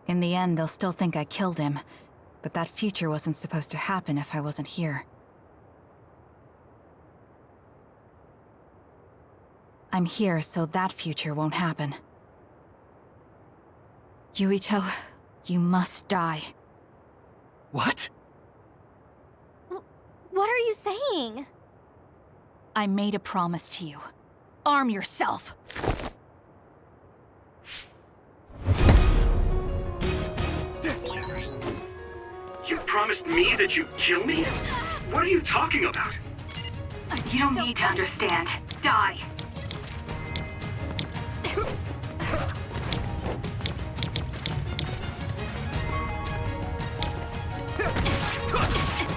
In the end, they'll still think I killed him. But that future wasn't supposed to happen if I wasn't here. I'm here so that future won't happen. Yuito, you must die. What? What are you saying? I made a promise to you. Arm yourself! You promised me that you'd kill me? What are you talking about? You don't need to understand. Die.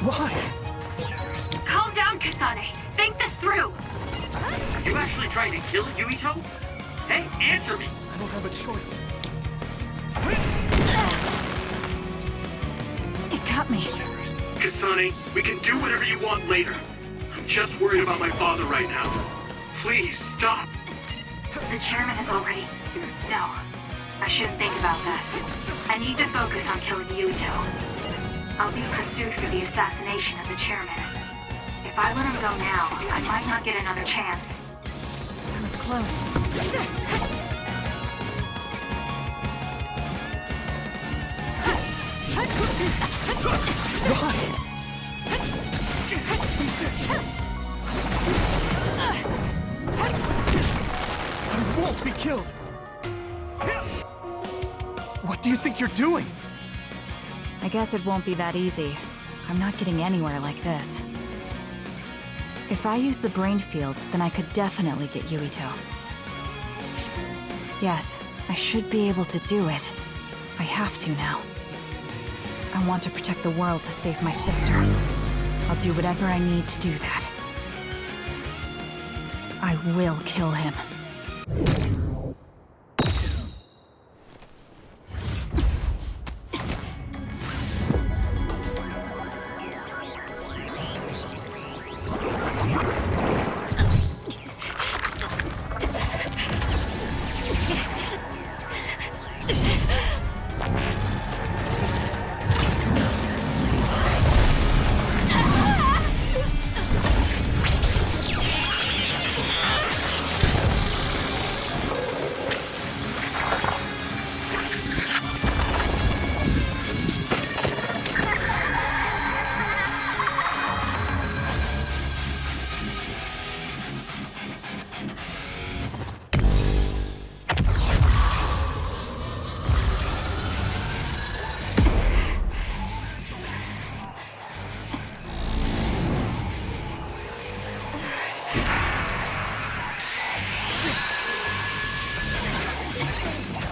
Why? Calm down, Kasane. Think this through. Are you actually trying to kill Yuito? Hey, answer me! I don't have a choice. It got me. Kasane, we can do whatever you want later. I'm just worried about my father right now. Please, stop. The chairman is already... No. I shouldn't think about that. I need to focus on killing Yuito. I'll be pursued for the assassination of the chairman. If I let him go now, I might not get another chance. I was close. I won't be killed! What do you think you're doing? I guess it won't be that easy. I'm not getting anywhere like this. If I use the brain field, then I could definitely get Yuito. Yes, I should be able to do it. I have to now. I want to protect the world to save my sister. I'll do whatever I need to do that. I will kill him.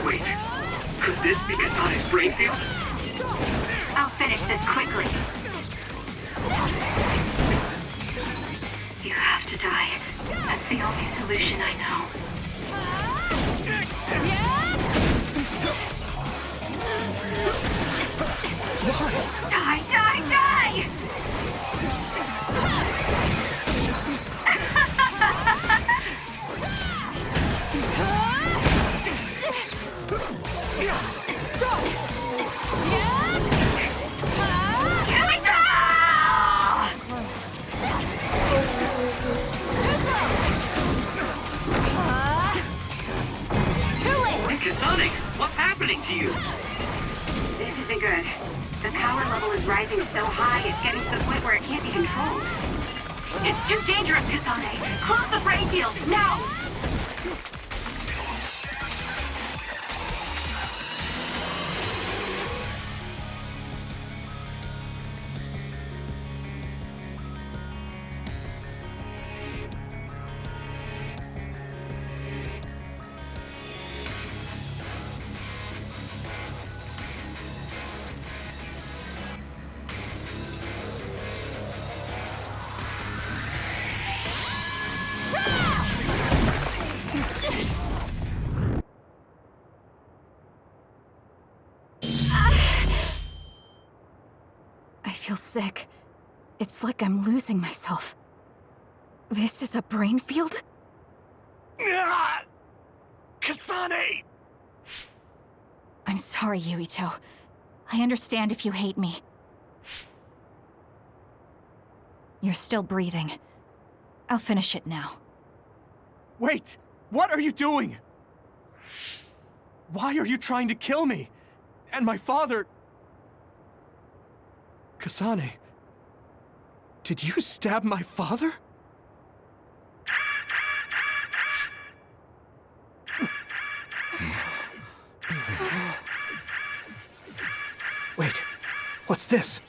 Wait, could this be Kasane's brain field? I'll finish this quickly. You have to die. That's the only solution I know. Die, die, die! Stop! to you. This isn't good. The power level is rising so high, it's getting to the point where it can't be controlled. It's too dangerous, Kasane. Close the brain field, now! I feel sick. It's like I'm losing myself. This is a brain field? Kasane! I'm sorry, Yuito. I understand if you hate me. You're still breathing. I'll finish it now. Wait! What are you doing? Why are you trying to kill me? And my father... Kasane, did you stab my father? Wait, what's this?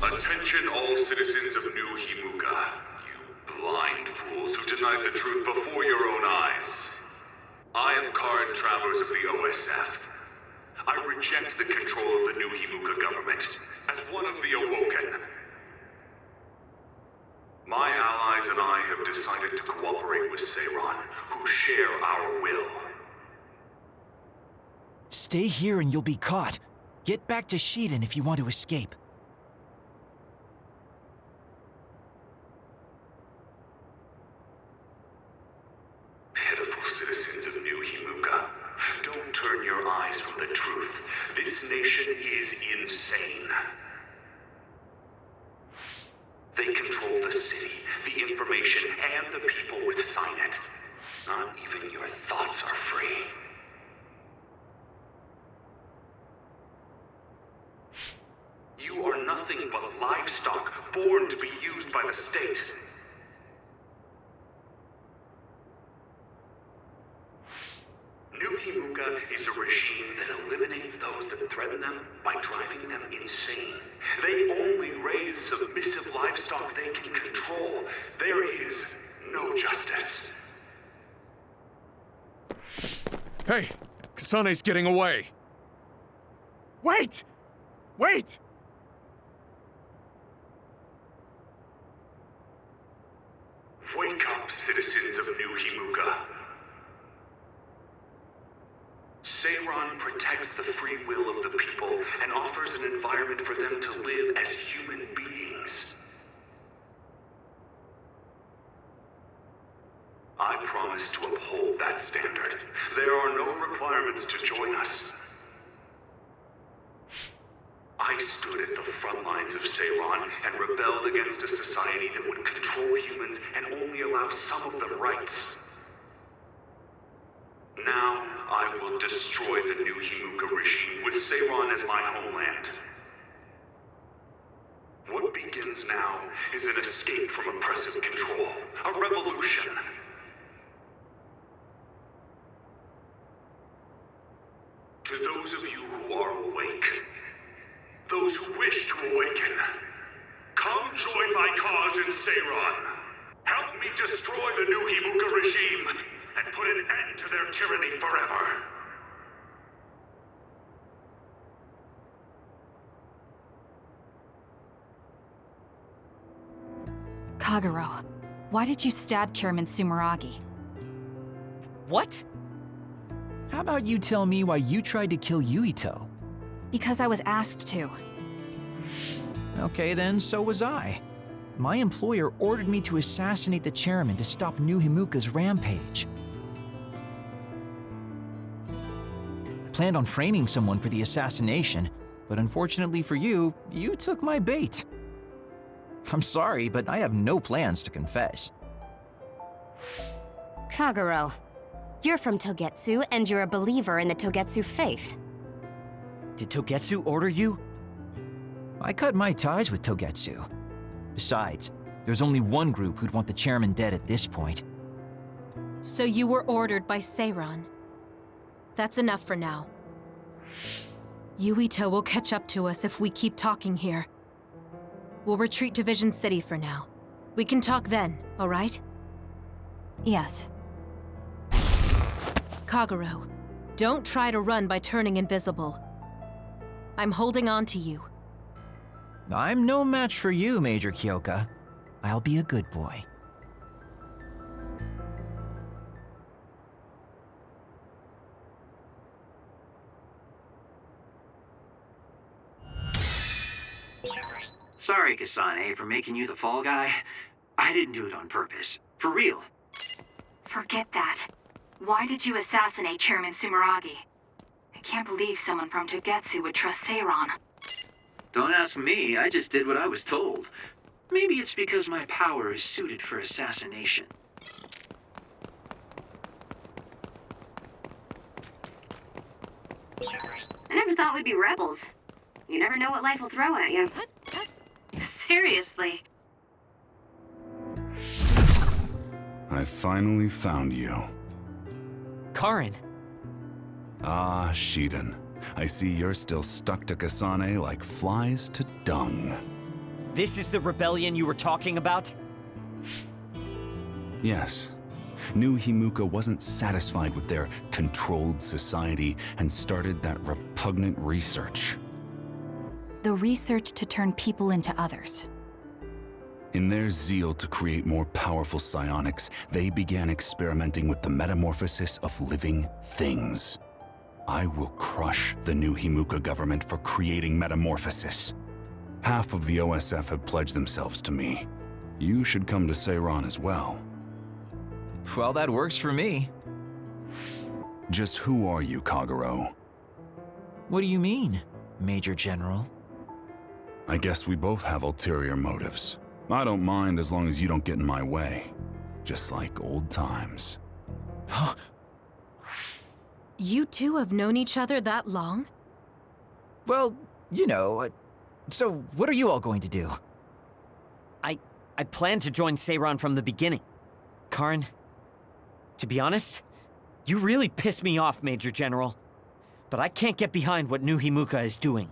Attention all citizens of New Himuka, you blind fools who denied the truth before your own eyes. I am current travelers of the OSF. I reject the control of the New Himuka government as one of the Awoken. My allies and I have decided to cooperate with Seiran, who share our will. Stay here and you'll be caught. Get back to Shiden if you want to escape. Pitiful citizens of New Himuka, don't turn your eyes from the truth. This nation is insane. They control the city, the information, and the people with Signet. Not even your thoughts are free. You are nothing but livestock, born to be used by the state. New Himuka is a regime that eliminates those that threaten them by driving them insane. They only raise submissive livestock they can control. There is no justice. Hey! Kasane's getting away! Wait! Wait! Wake up, citizens of New Himuka. Seiran protects the free will of the people and offers an environment for them to live as human beings. I promise to uphold that standard. There are no requirements to join us. I stood at the front lines of Seiran and rebelled against a society that would control humans and only allow some of them rights. Now, I will destroy the New Himuka regime with Seiran as my homeland. What begins now is an escape from oppressive control, a revolution. To those of you who are awake, those who wish to awaken, come join my cause in Seiran. Help me destroy the New Himuka regime and put an end to their tyranny forever. Kagero, why did you stab Chairman Sumeragi? What? How about you tell me why you tried to kill Yuito? Because I was asked to. Okay then, so was I. My employer ordered me to assassinate the chairman to stop New Himuka's rampage. I planned on framing someone for the assassination, but unfortunately for you, you took my bait. I'm sorry, but I have no plans to confess. Kagero, You're from Togetsu, and you're a believer in the Togetsu faith. Did Togetsu order you? I cut my ties with Togetsu. Besides, there's only one group who'd want the chairman dead at this point. So you were ordered by Seiran. That's enough for now. Yuito will catch up to us if we keep talking here. We'll retreat to Vision City for now. We can talk then, all right? Yes. Kagero, don't try to run by turning invisible. I'm holding on to you. I'm no match for you, Major Kyoka. I'll be a good boy. Sorry, Kasane, for making you the fall guy. I didn't do it on purpose. For real. Forget that. Why did you assassinate Chairman Sumeragi? I can't believe someone from Togetsu would trust Seiran. Don't ask me, I just did what I was told. Maybe it's because my power is suited for assassination. I never thought we'd be rebels. You never know what life will throw at you. Seriously. I finally found you. Karin. Ah, Shiden. I see you're still stuck to Kasane like flies to dung. This is the rebellion you were talking about? Yes. New Himuka wasn't satisfied with their controlled society and started that repugnant research. The research to turn people into others. In their zeal to create more powerful psionics, they began experimenting with the metamorphosis of living things. I will crush the New Himuka government for creating metamorphosis. Half of the OSF have pledged themselves to me. You should come to Seiran as well. Well, that works for me. Just who are you, Kagero? What do you mean, Major General? I guess we both have ulterior motives. I don't mind as long as you don't get in my way. Just like old times. You two have known each other that long? Well, you know, so what are you all going to do? I planned to join Seiran from the beginning. Karin, to be honest, you really piss me off, Major General. But I can't get behind what New Himuka is doing.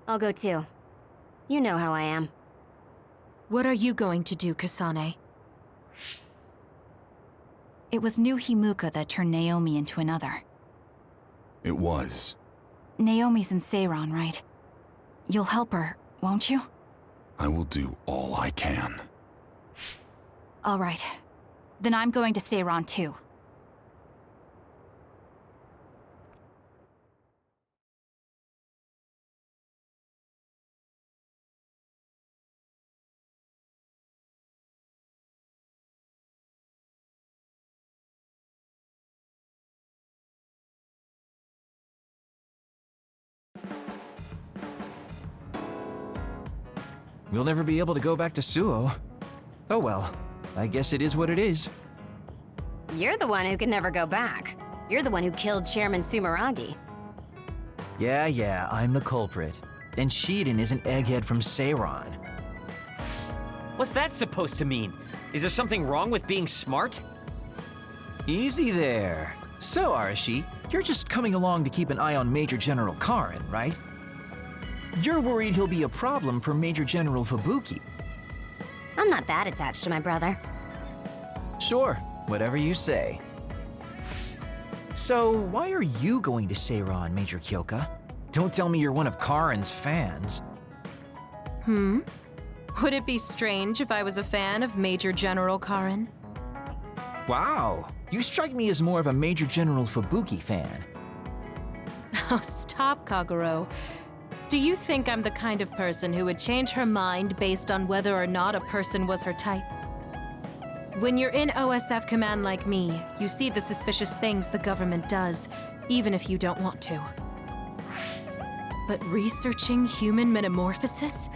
I'll go too. You know how I am. What are you going to do, Kasane? It was New Himuka that turned Naomi into another. It was. Naomi's in Seiran, right? You'll help her, won't you? I will do all I can. All right. Then I'm going to Seiran too. We'll never be able to go back to Suo. Oh well, I guess it is what it is. You're the one who can never go back. You're the one who killed Chairman Sumeragi. Yeah, I'm the culprit. And Shiden is an egghead from Seiran. What's that supposed to mean? Is there something wrong with being smart? Easy there. So, Arashi, you're just coming along to keep an eye on Major General Karin, right? You're worried he'll be a problem for Major General Fubuki. I'm not that attached to my brother. Sure, whatever you say. So, why are you going to Seiran, Major Kyoka? Don't tell me you're one of Karin's fans. Would it be strange if I was a fan of Major General Karin? Wow, you strike me as more of a Major General Fubuki fan. Oh, stop, Kagero. Do you think I'm the kind of person who would change her mind based on whether or not a person was her type? When you're in OSF command like me, you see the suspicious things the government does, even if you don't want to. But researching human metamorphosis?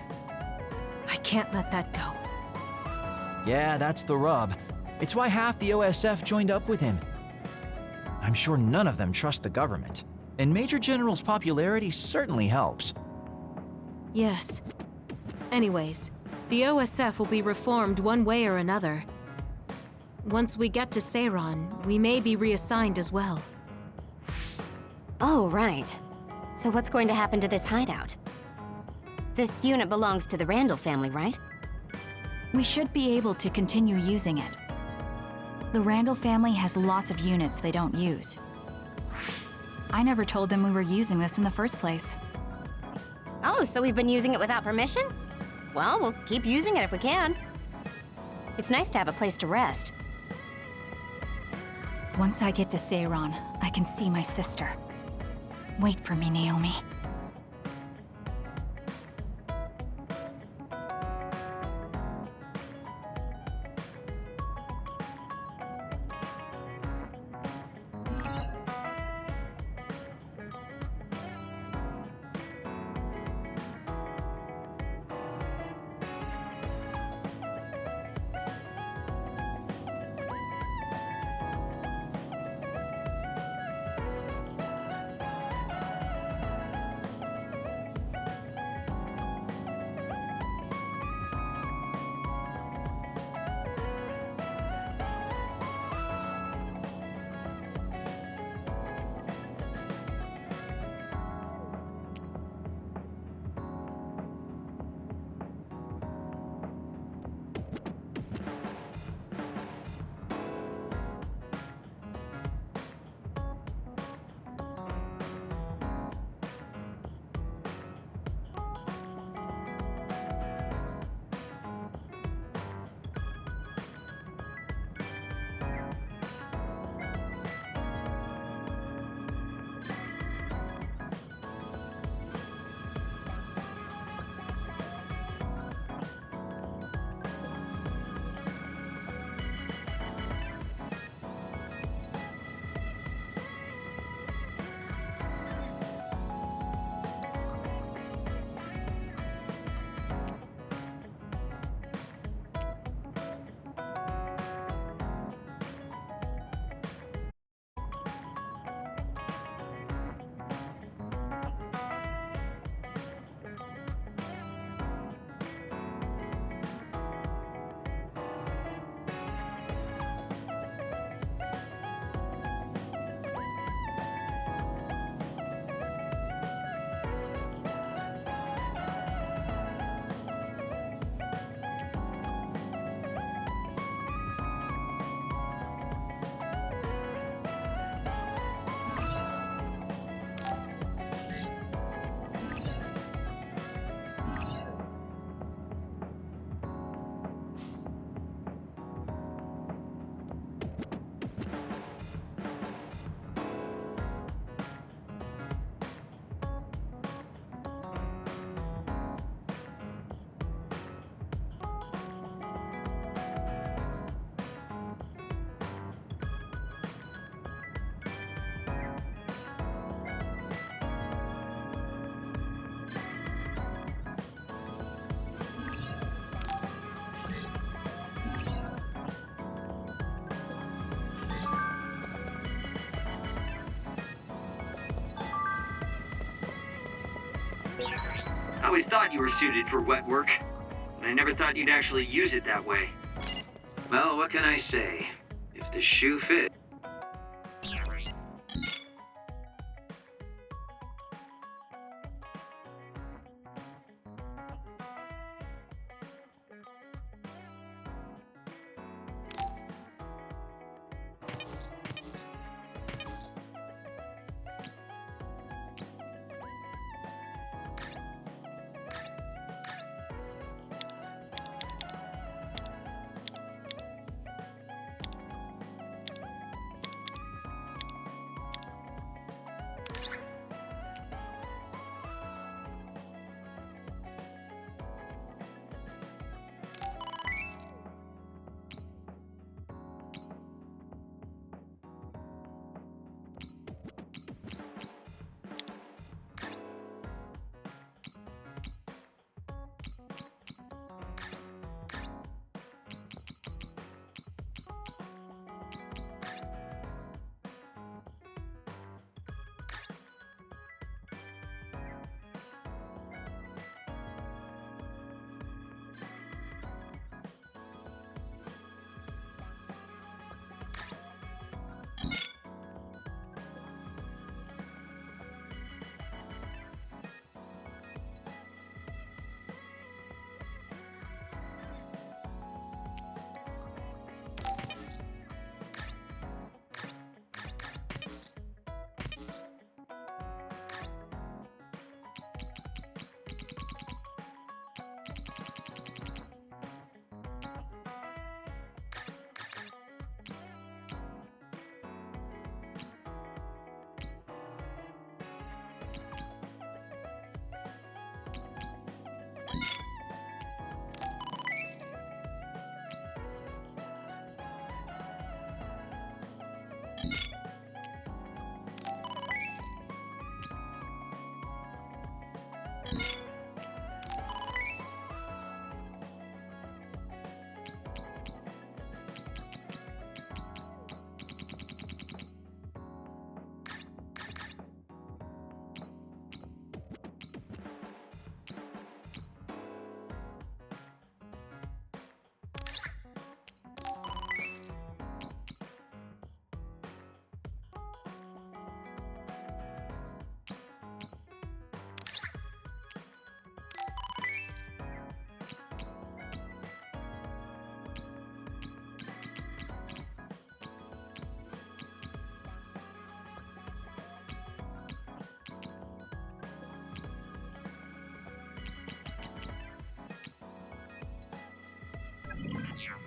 I can't let that go. Yeah, that's the rub. It's why half the OSF joined up with him. I'm sure none of them trust the government, and Major General's popularity certainly helps. Yes. Anyways, the OSF will be reformed one way or another. Once we get to Seiran, we may be reassigned as well. Oh, right. So what's going to happen to this hideout? This unit belongs to the Randall family, right? We should be able to continue using it. The Randall family has lots of units they don't use. I never told them we were using this in the first place. Oh, so we've been using it without permission? Well, we'll keep using it if we can. It's nice to have a place to rest. Once I get to Seiran, I can see my sister. Wait for me, Naomi. I always thought you were suited for wet work, but I never thought you'd actually use it that way. Well, what can I say? If the shoe fits.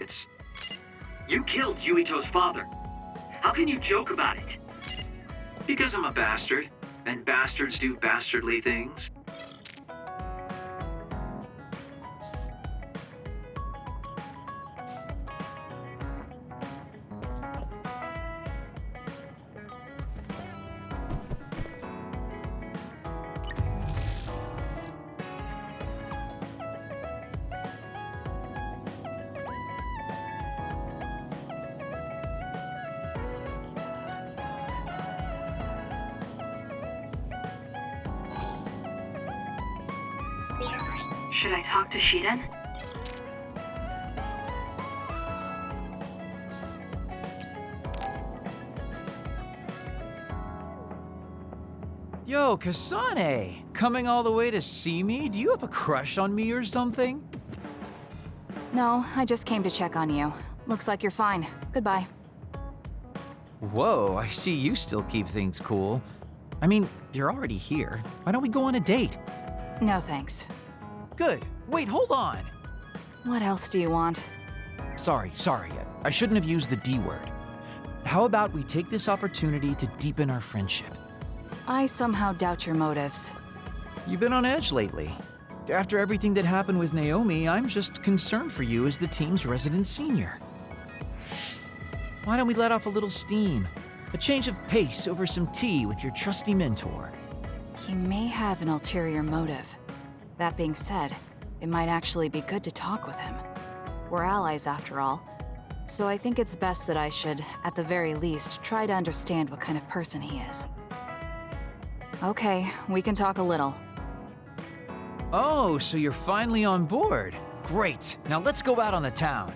secrets. You killed Yuito's father. How can you joke about it? Because I'm a bastard, and bastards do bastardly things. Should I talk to Shiden? Yo, Kasane! Coming all the way to see me? Do you have a crush on me or something? No, I just came to check on you. Looks like you're fine. Goodbye. Whoa, I see you still keep things cool. I mean, you're already here. Why don't we go on a date? No thanks. Good. Wait, hold on! What else do you want? Sorry. I shouldn't have used the D word. How about we take this opportunity to deepen our friendship? I somehow doubt your motives. You've been on edge lately. After everything that happened with Naomi, I'm just concerned for you as the team's resident senior. Why don't we let off a little steam? A change of pace over some tea with your trusty mentor. He may have an ulterior motive. That being said, it might actually be good to talk with him. We're allies after all, so I think it's best that I should, at the very least, try to understand what kind of person he is. Okay, we can talk a little. Oh, so you're finally on board. Great. Now let's go out on the town.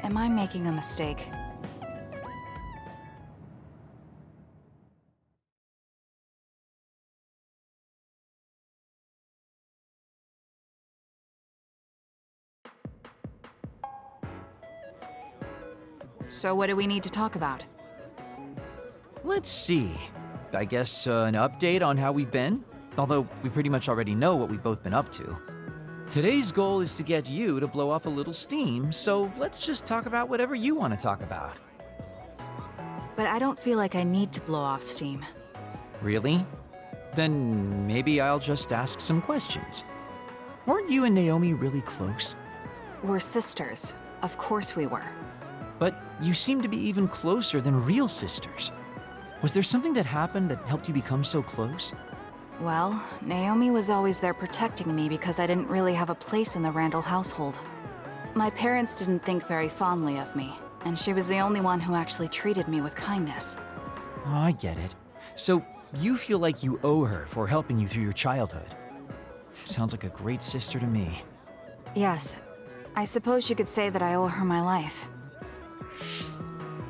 Am I making a mistake? So what do we need to talk about? Let's see. I guess an update on how we've been? Although we pretty much already know what we've both been up to. Today's goal is to get you to blow off a little steam, so let's just talk about whatever you want to talk about. But I don't feel like I need to blow off steam. Really? Then maybe I'll just ask some questions. Weren't you and Naomi really close? We're sisters. Of course we were. But you seem to be even closer than real sisters. Was there something that happened that helped you become so close? Well, Naomi was always there protecting me because I didn't really have a place in the Randall household. My parents didn't think very fondly of me, and she was the only one who actually treated me with kindness. Oh, I get it. So you feel like you owe her for helping you through your childhood. Sounds like a great sister to me. Yes, I suppose you could say that I owe her my life.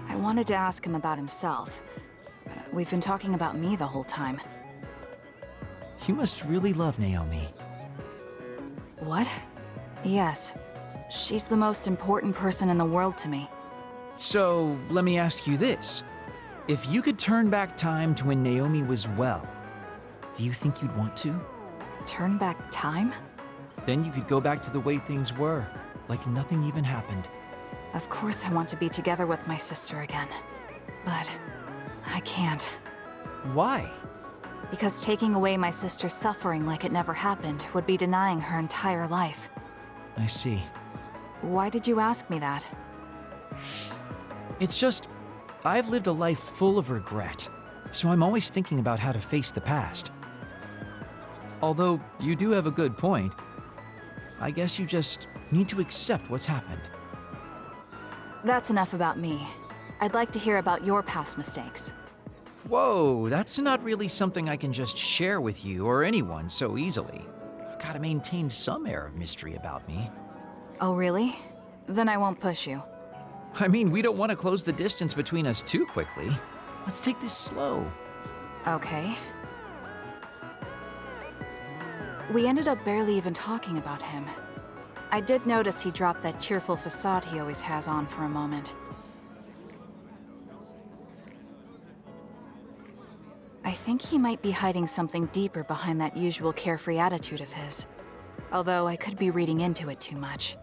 I wanted to ask him about himself. We've been talking about me the whole time. You must really love Naomi. What? Yes. She's the most important person in the world to me. So, let me ask you this. If you could turn back time to when Naomi was well, do you think you'd want to? Turn back time? Then you could go back to the way things were, like nothing even happened. Of course I want to be together with my sister again. But I can't. Why? Because taking away my sister's suffering like it never happened would be denying her entire life. I see. Why did you ask me that? It's just, I've lived a life full of regret, so I'm always thinking about how to face the past. Although you do have a good point. I guess you just need to accept what's happened. That's enough about me. I'd like to hear about your past mistakes. Whoa, that's not really something I can just share with you or anyone so easily. I've got to maintain some air of mystery about me. Oh, really? Then I won't push you. I mean, we don't want to close the distance between us too quickly. Let's take this slow. Okay. We ended up barely even talking about him. I did notice he dropped that cheerful facade he always has on for a moment. I think he might be hiding something deeper behind that usual carefree attitude of his. Although I could be reading into it too much.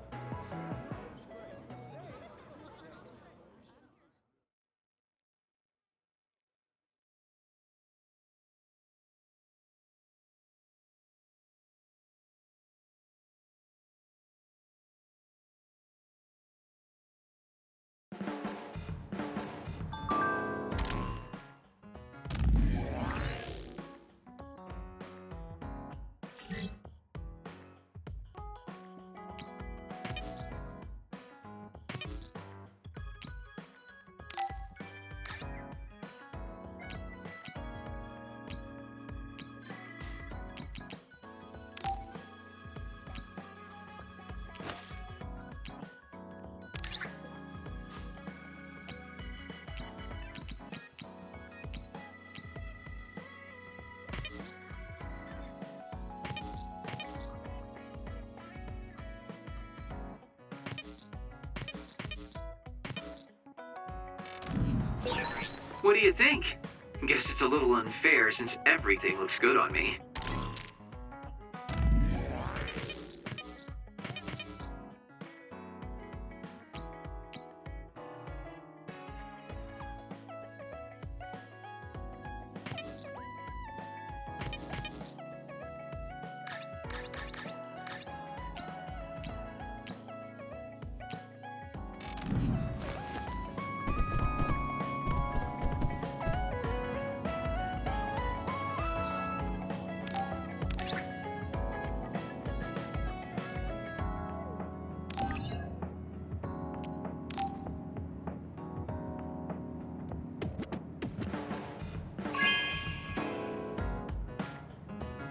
What do you think? Guess it's a little unfair since everything looks good on me.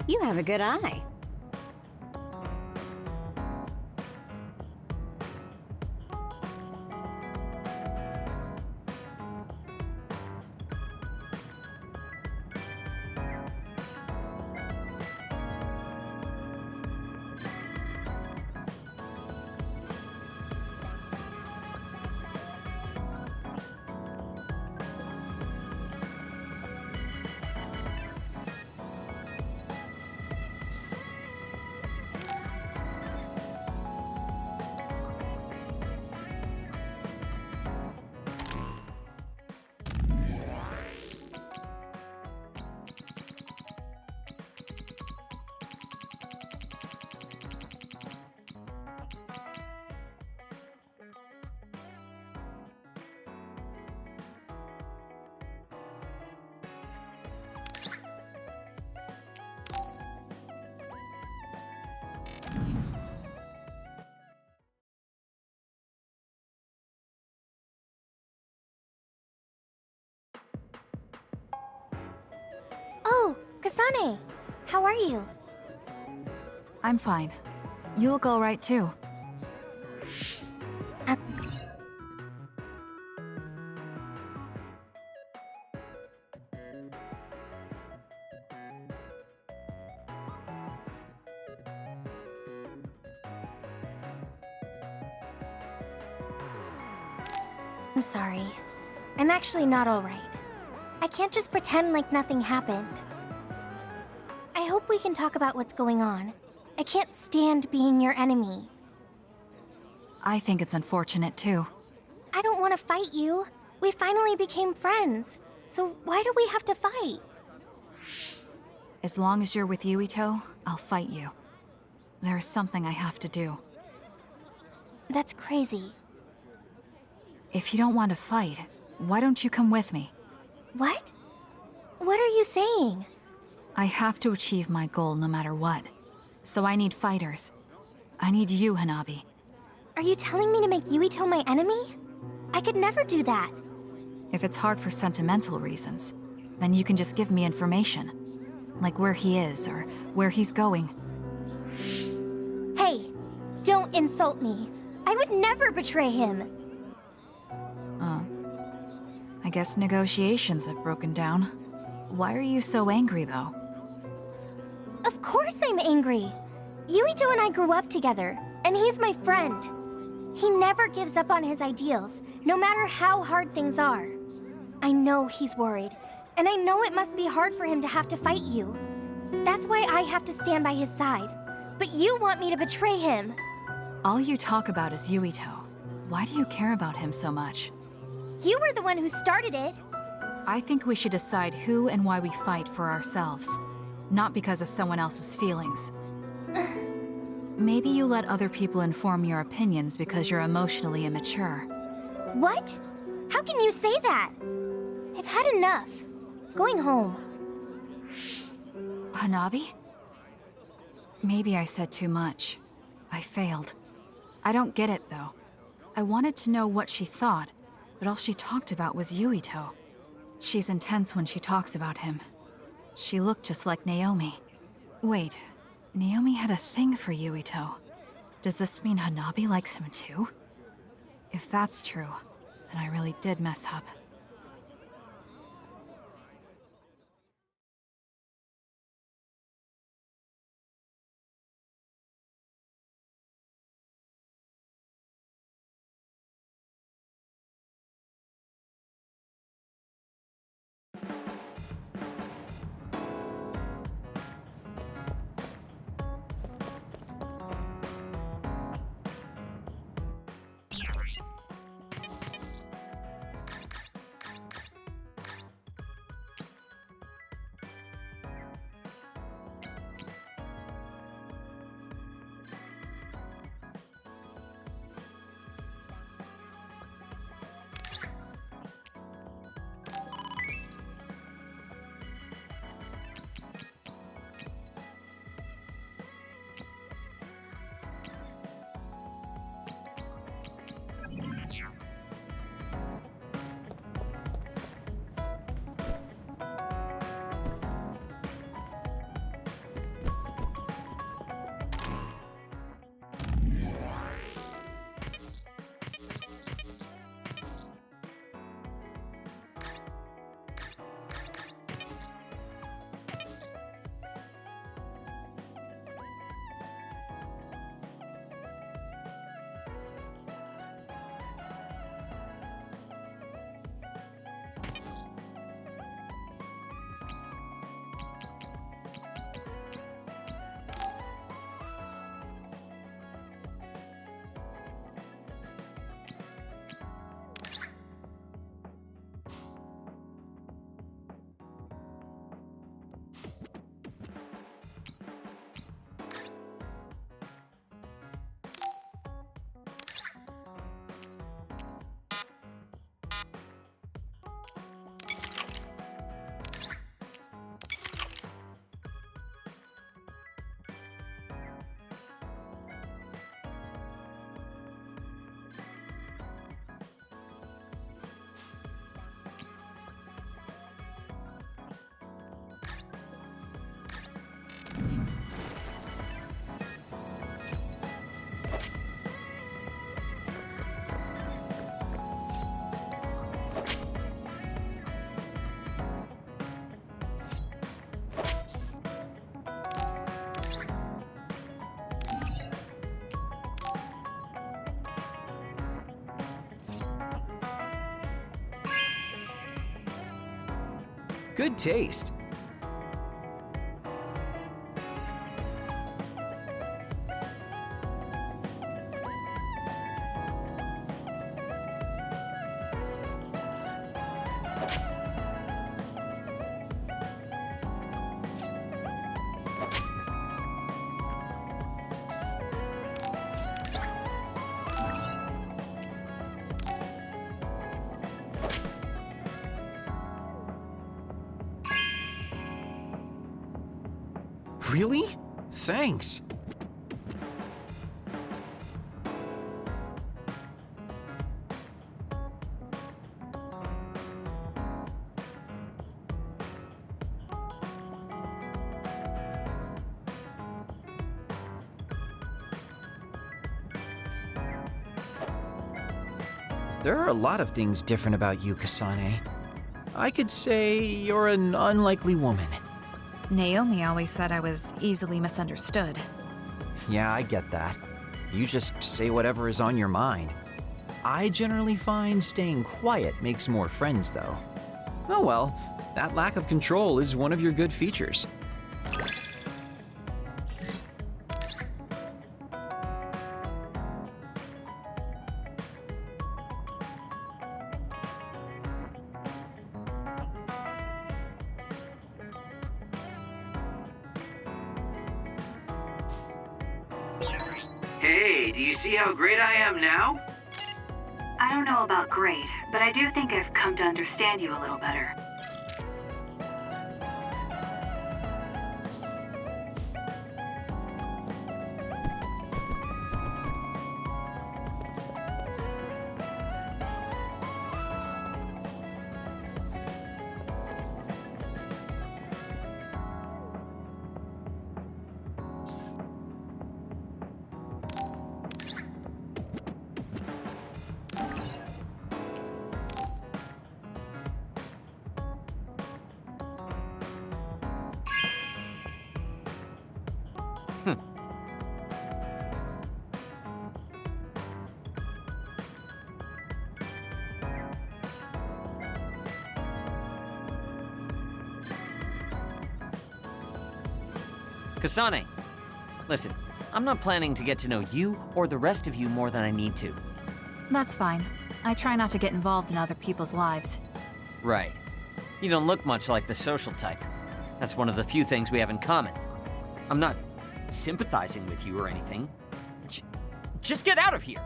You have a good eye. Oh, Kasane! How are you? I'm fine. You'll go right too. I'm sorry. I'm actually not alright. I can't just pretend like nothing happened. I hope we can talk about what's going on. I can't stand being your enemy. I think it's unfortunate too. I don't want to fight you. We finally became friends. So why do we have to fight? As long as you're with Yuito, I'll fight you. There is something I have to do. That's crazy. If you don't want to fight, why don't you come with me? What? What are you saying? I have to achieve my goal no matter what. So I need fighters. I need you, Hanabi. Are you telling me to make Yuito my enemy? I could never do that. If it's hard for sentimental reasons, then you can just give me information. Like where he is, or where he's going. Hey, don't insult me. I would never betray him. I guess negotiations have broken down. Why are you so angry, though? Of course I'm angry. Yuito and I grew up together, and he's my friend. He never gives up on his ideals, no matter how hard things are. I know he's worried, and I know it must be hard for him to have to fight you. That's why I have to stand by his side. But you want me to betray him. All you talk about is Yuito. Why do you care about him so much? You were the one who started it. I think we should decide who and why we fight for ourselves, not because of someone else's feelings. Maybe you let other people inform your opinions because you're emotionally immature. What? How can you say that? I've had enough. Going home. Hanabi? Maybe I said too much. I failed. I don't get it, though. I wanted to know what she thought, but all she talked about was Yuito. She's intense when she talks about him. She looked just like Naomi. Wait, Naomi had a thing for Yuito. Does this mean Hanabi likes him too? If that's true, then I really did mess up. Good taste. Really? Thanks. There are a lot of things different about you, Kasane. I could say you're an unlikely woman. Naomi always said I was easily misunderstood. Yeah, I get that. You just say whatever is on your mind. I generally find staying quiet makes more friends, though. Oh well, that lack of control is one of your good features. Hey, do you see how great I am now? I don't know about great, but I do think I've come to understand you a little better. Kasane, listen, I'm not planning to get to know you or the rest of you more than I need to. That's fine. I try not to get involved in other people's lives. Right. You don't look much like the social type. That's one of the few things we have in common. I'm not sympathizing with you or anything. Just get out of here!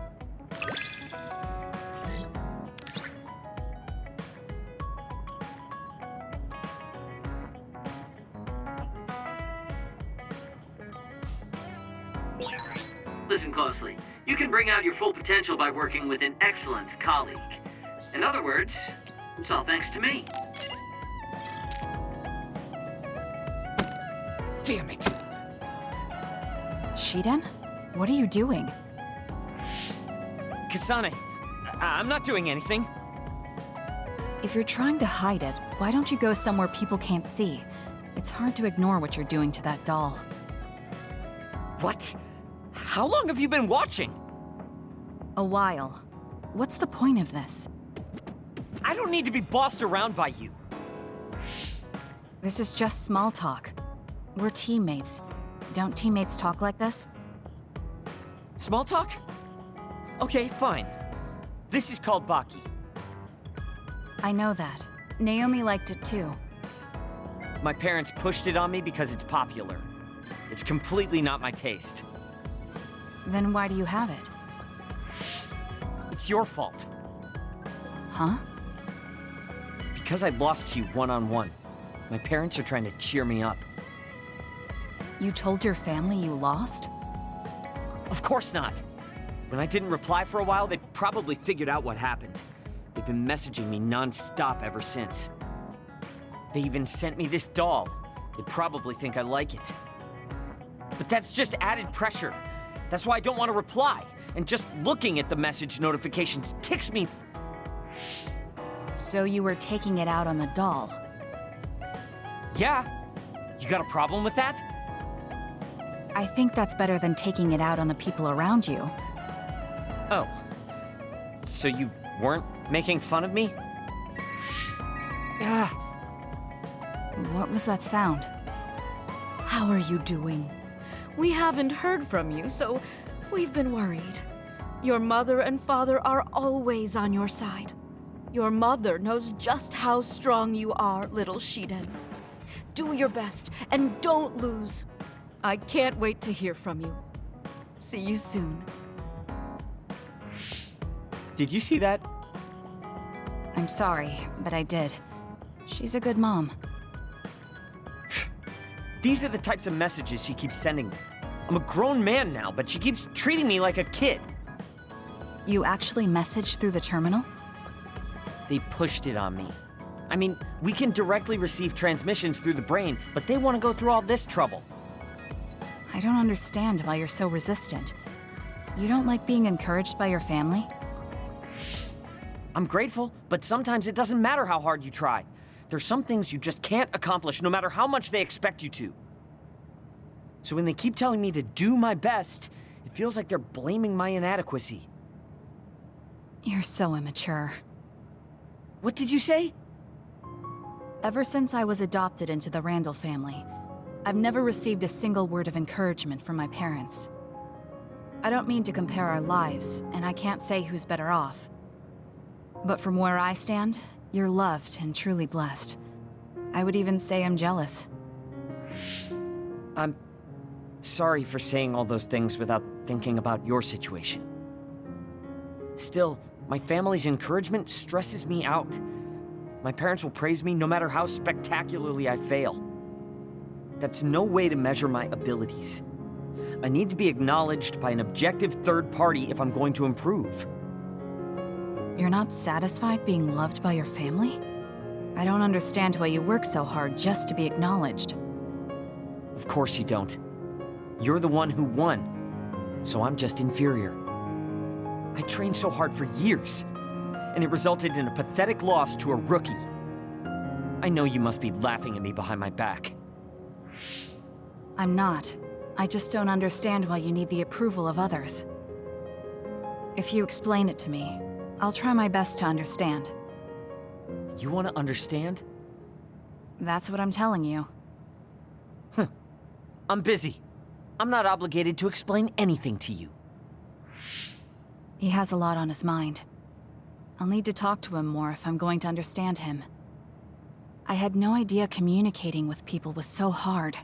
Listen closely. You can bring out your full potential by working with an excellent colleague. In other words, it's all thanks to me. Damn it! Shiden? What are you doing? Kasane, I'm not doing anything. If you're trying to hide it, why don't you go somewhere people can't see? It's hard to ignore what you're doing to that doll. What? How long have you been watching? A while. What's the point of this? I don't need to be bossed around by you. This is just small talk. We're teammates. Don't teammates talk like this? Small talk? Okay, fine. This is called Baki. I know that. Naomi liked it too. My parents pushed it on me because it's popular. It's completely not my taste. Then why do you have it? It's your fault. Huh? Because I lost to you one-on-one. My parents are trying to cheer me up. You told your family you lost? Of course not. When I didn't reply for a while, they probably figured out what happened. They've been messaging me non-stop ever since. They even sent me this doll. They probably think I like it. But that's just added pressure. That's why I don't want to reply. And just looking at the message notifications ticks me. So you were taking it out on the doll? Yeah. You got a problem with that? I think that's better than taking it out on the people around you. Oh. So you weren't making fun of me? What was that sound? How are you doing? We haven't heard from you, so we've been worried. Your mother and father are always on your side. Your mother knows just how strong you are, little Shiden. Do your best and don't lose. I can't wait to hear from you. See you soon. Did you see that? I'm sorry, but I did. She's a good mom. These are the types of messages she keeps sending me. I'm a grown man now, but she keeps treating me like a kid. You actually messaged through the terminal? They pushed it on me. I mean, we can directly receive transmissions through the brain, but they want to go through all this trouble. I don't understand why you're so resistant. You don't like being encouraged by your family? I'm grateful, but sometimes it doesn't matter how hard you try. There's some things you just can't accomplish no matter how much they expect you to. So when they keep telling me to do my best, it feels like they're blaming my inadequacy. You're so immature. What did you say? Ever since I was adopted into the Randall family, I've never received a single word of encouragement from my parents. I don't mean to compare our lives, and I can't say who's better off. But from where I stand, you're loved and truly blessed. I would even say I'm jealous. I'm sorry for saying all those things without thinking about your situation. Still, my family's encouragement stresses me out. My parents will praise me no matter how spectacularly I fail. That's no way to measure my abilities. I need to be acknowledged by an objective third party if I'm going to improve. You're not satisfied being loved by your family? I don't understand why you work so hard just to be acknowledged. Of course you don't. You're the one who won, so I'm just inferior. I trained so hard for years, and it resulted in a pathetic loss to a rookie. I know you must be laughing at me behind my back. I'm not. I just don't understand why you need the approval of others. If you explain it to me, I'll try my best to understand. You want to understand? That's what I'm telling you. I'm busy. I'm not obligated to explain anything to you. He has a lot on his mind. I'll need to talk to him more if I'm going to understand him. I had no idea communicating with people was so hard.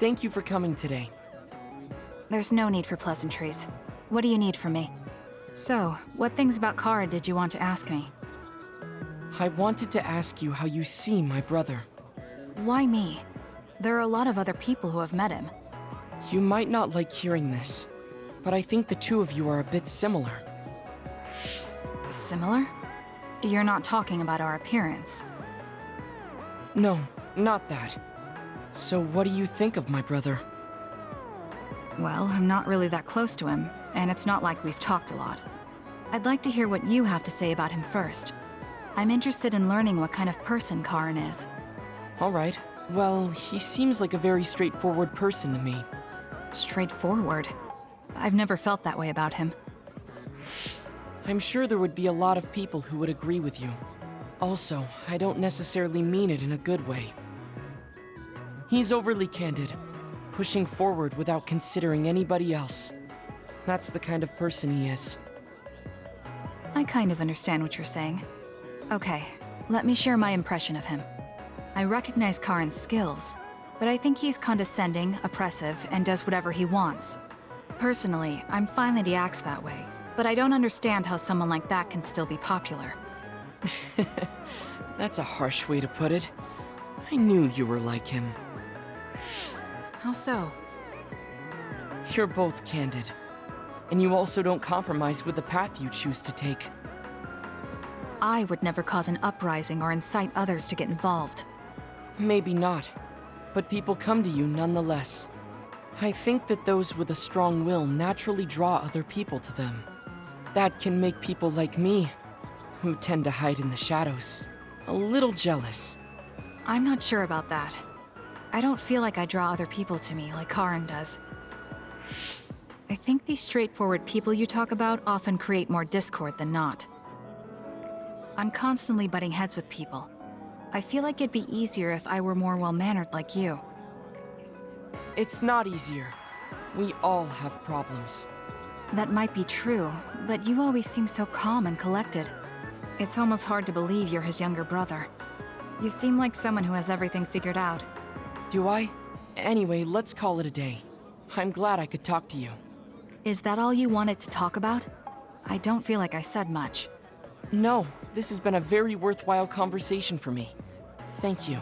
Thank you for coming today. There's no need for pleasantries. What do you need from me? So, what things about Kara did you want to ask me? I wanted to ask you how you see my brother. Why me? There are a lot of other people who have met him. You might not like hearing this, but I think the two of you are a bit similar. Similar? You're not talking about our appearance. No, not that. So what do you think of my brother? Well, I'm not really that close to him, and it's not like we've talked a lot. I'd like to hear what you have to say about him first. I'm interested in learning what kind of person Karin is. All right. Well, he seems like a very straightforward person to me. Straightforward? I've never felt that way about him. I'm sure there would be a lot of people who would agree with you. Also, I don't necessarily mean it in a good way. He's overly candid, pushing forward without considering anybody else. That's the kind of person he is. I kind of understand what you're saying. Okay, let me share my impression of him. I recognize Karin's skills, but I think he's condescending, oppressive, and does whatever he wants. Personally, I'm fine that he acts that way, but I don't understand how someone like that can still be popular. That's a harsh way to put it. I knew you were like him. How so? You're both candid. And you also don't compromise with the path you choose to take. I would never cause an uprising or incite others to get involved. Maybe not, but people come to you nonetheless. I think that those with a strong will naturally draw other people to them. That can make people like me, who tend to hide in the shadows, a little jealous. I'm not sure about that. I don't feel like I draw other people to me like Karin does. I think these straightforward people you talk about often create more discord than not. I'm constantly butting heads with people. I feel like it'd be easier if I were more well-mannered like you. It's not easier. We all have problems. That might be true, but you always seem so calm and collected. It's almost hard to believe you're his younger brother. You seem like someone who has everything figured out. Do I? Anyway, let's call it a day. I'm glad I could talk to you. Is that all you wanted to talk about? I don't feel like I said much. No, this has been a very worthwhile conversation for me. Thank you.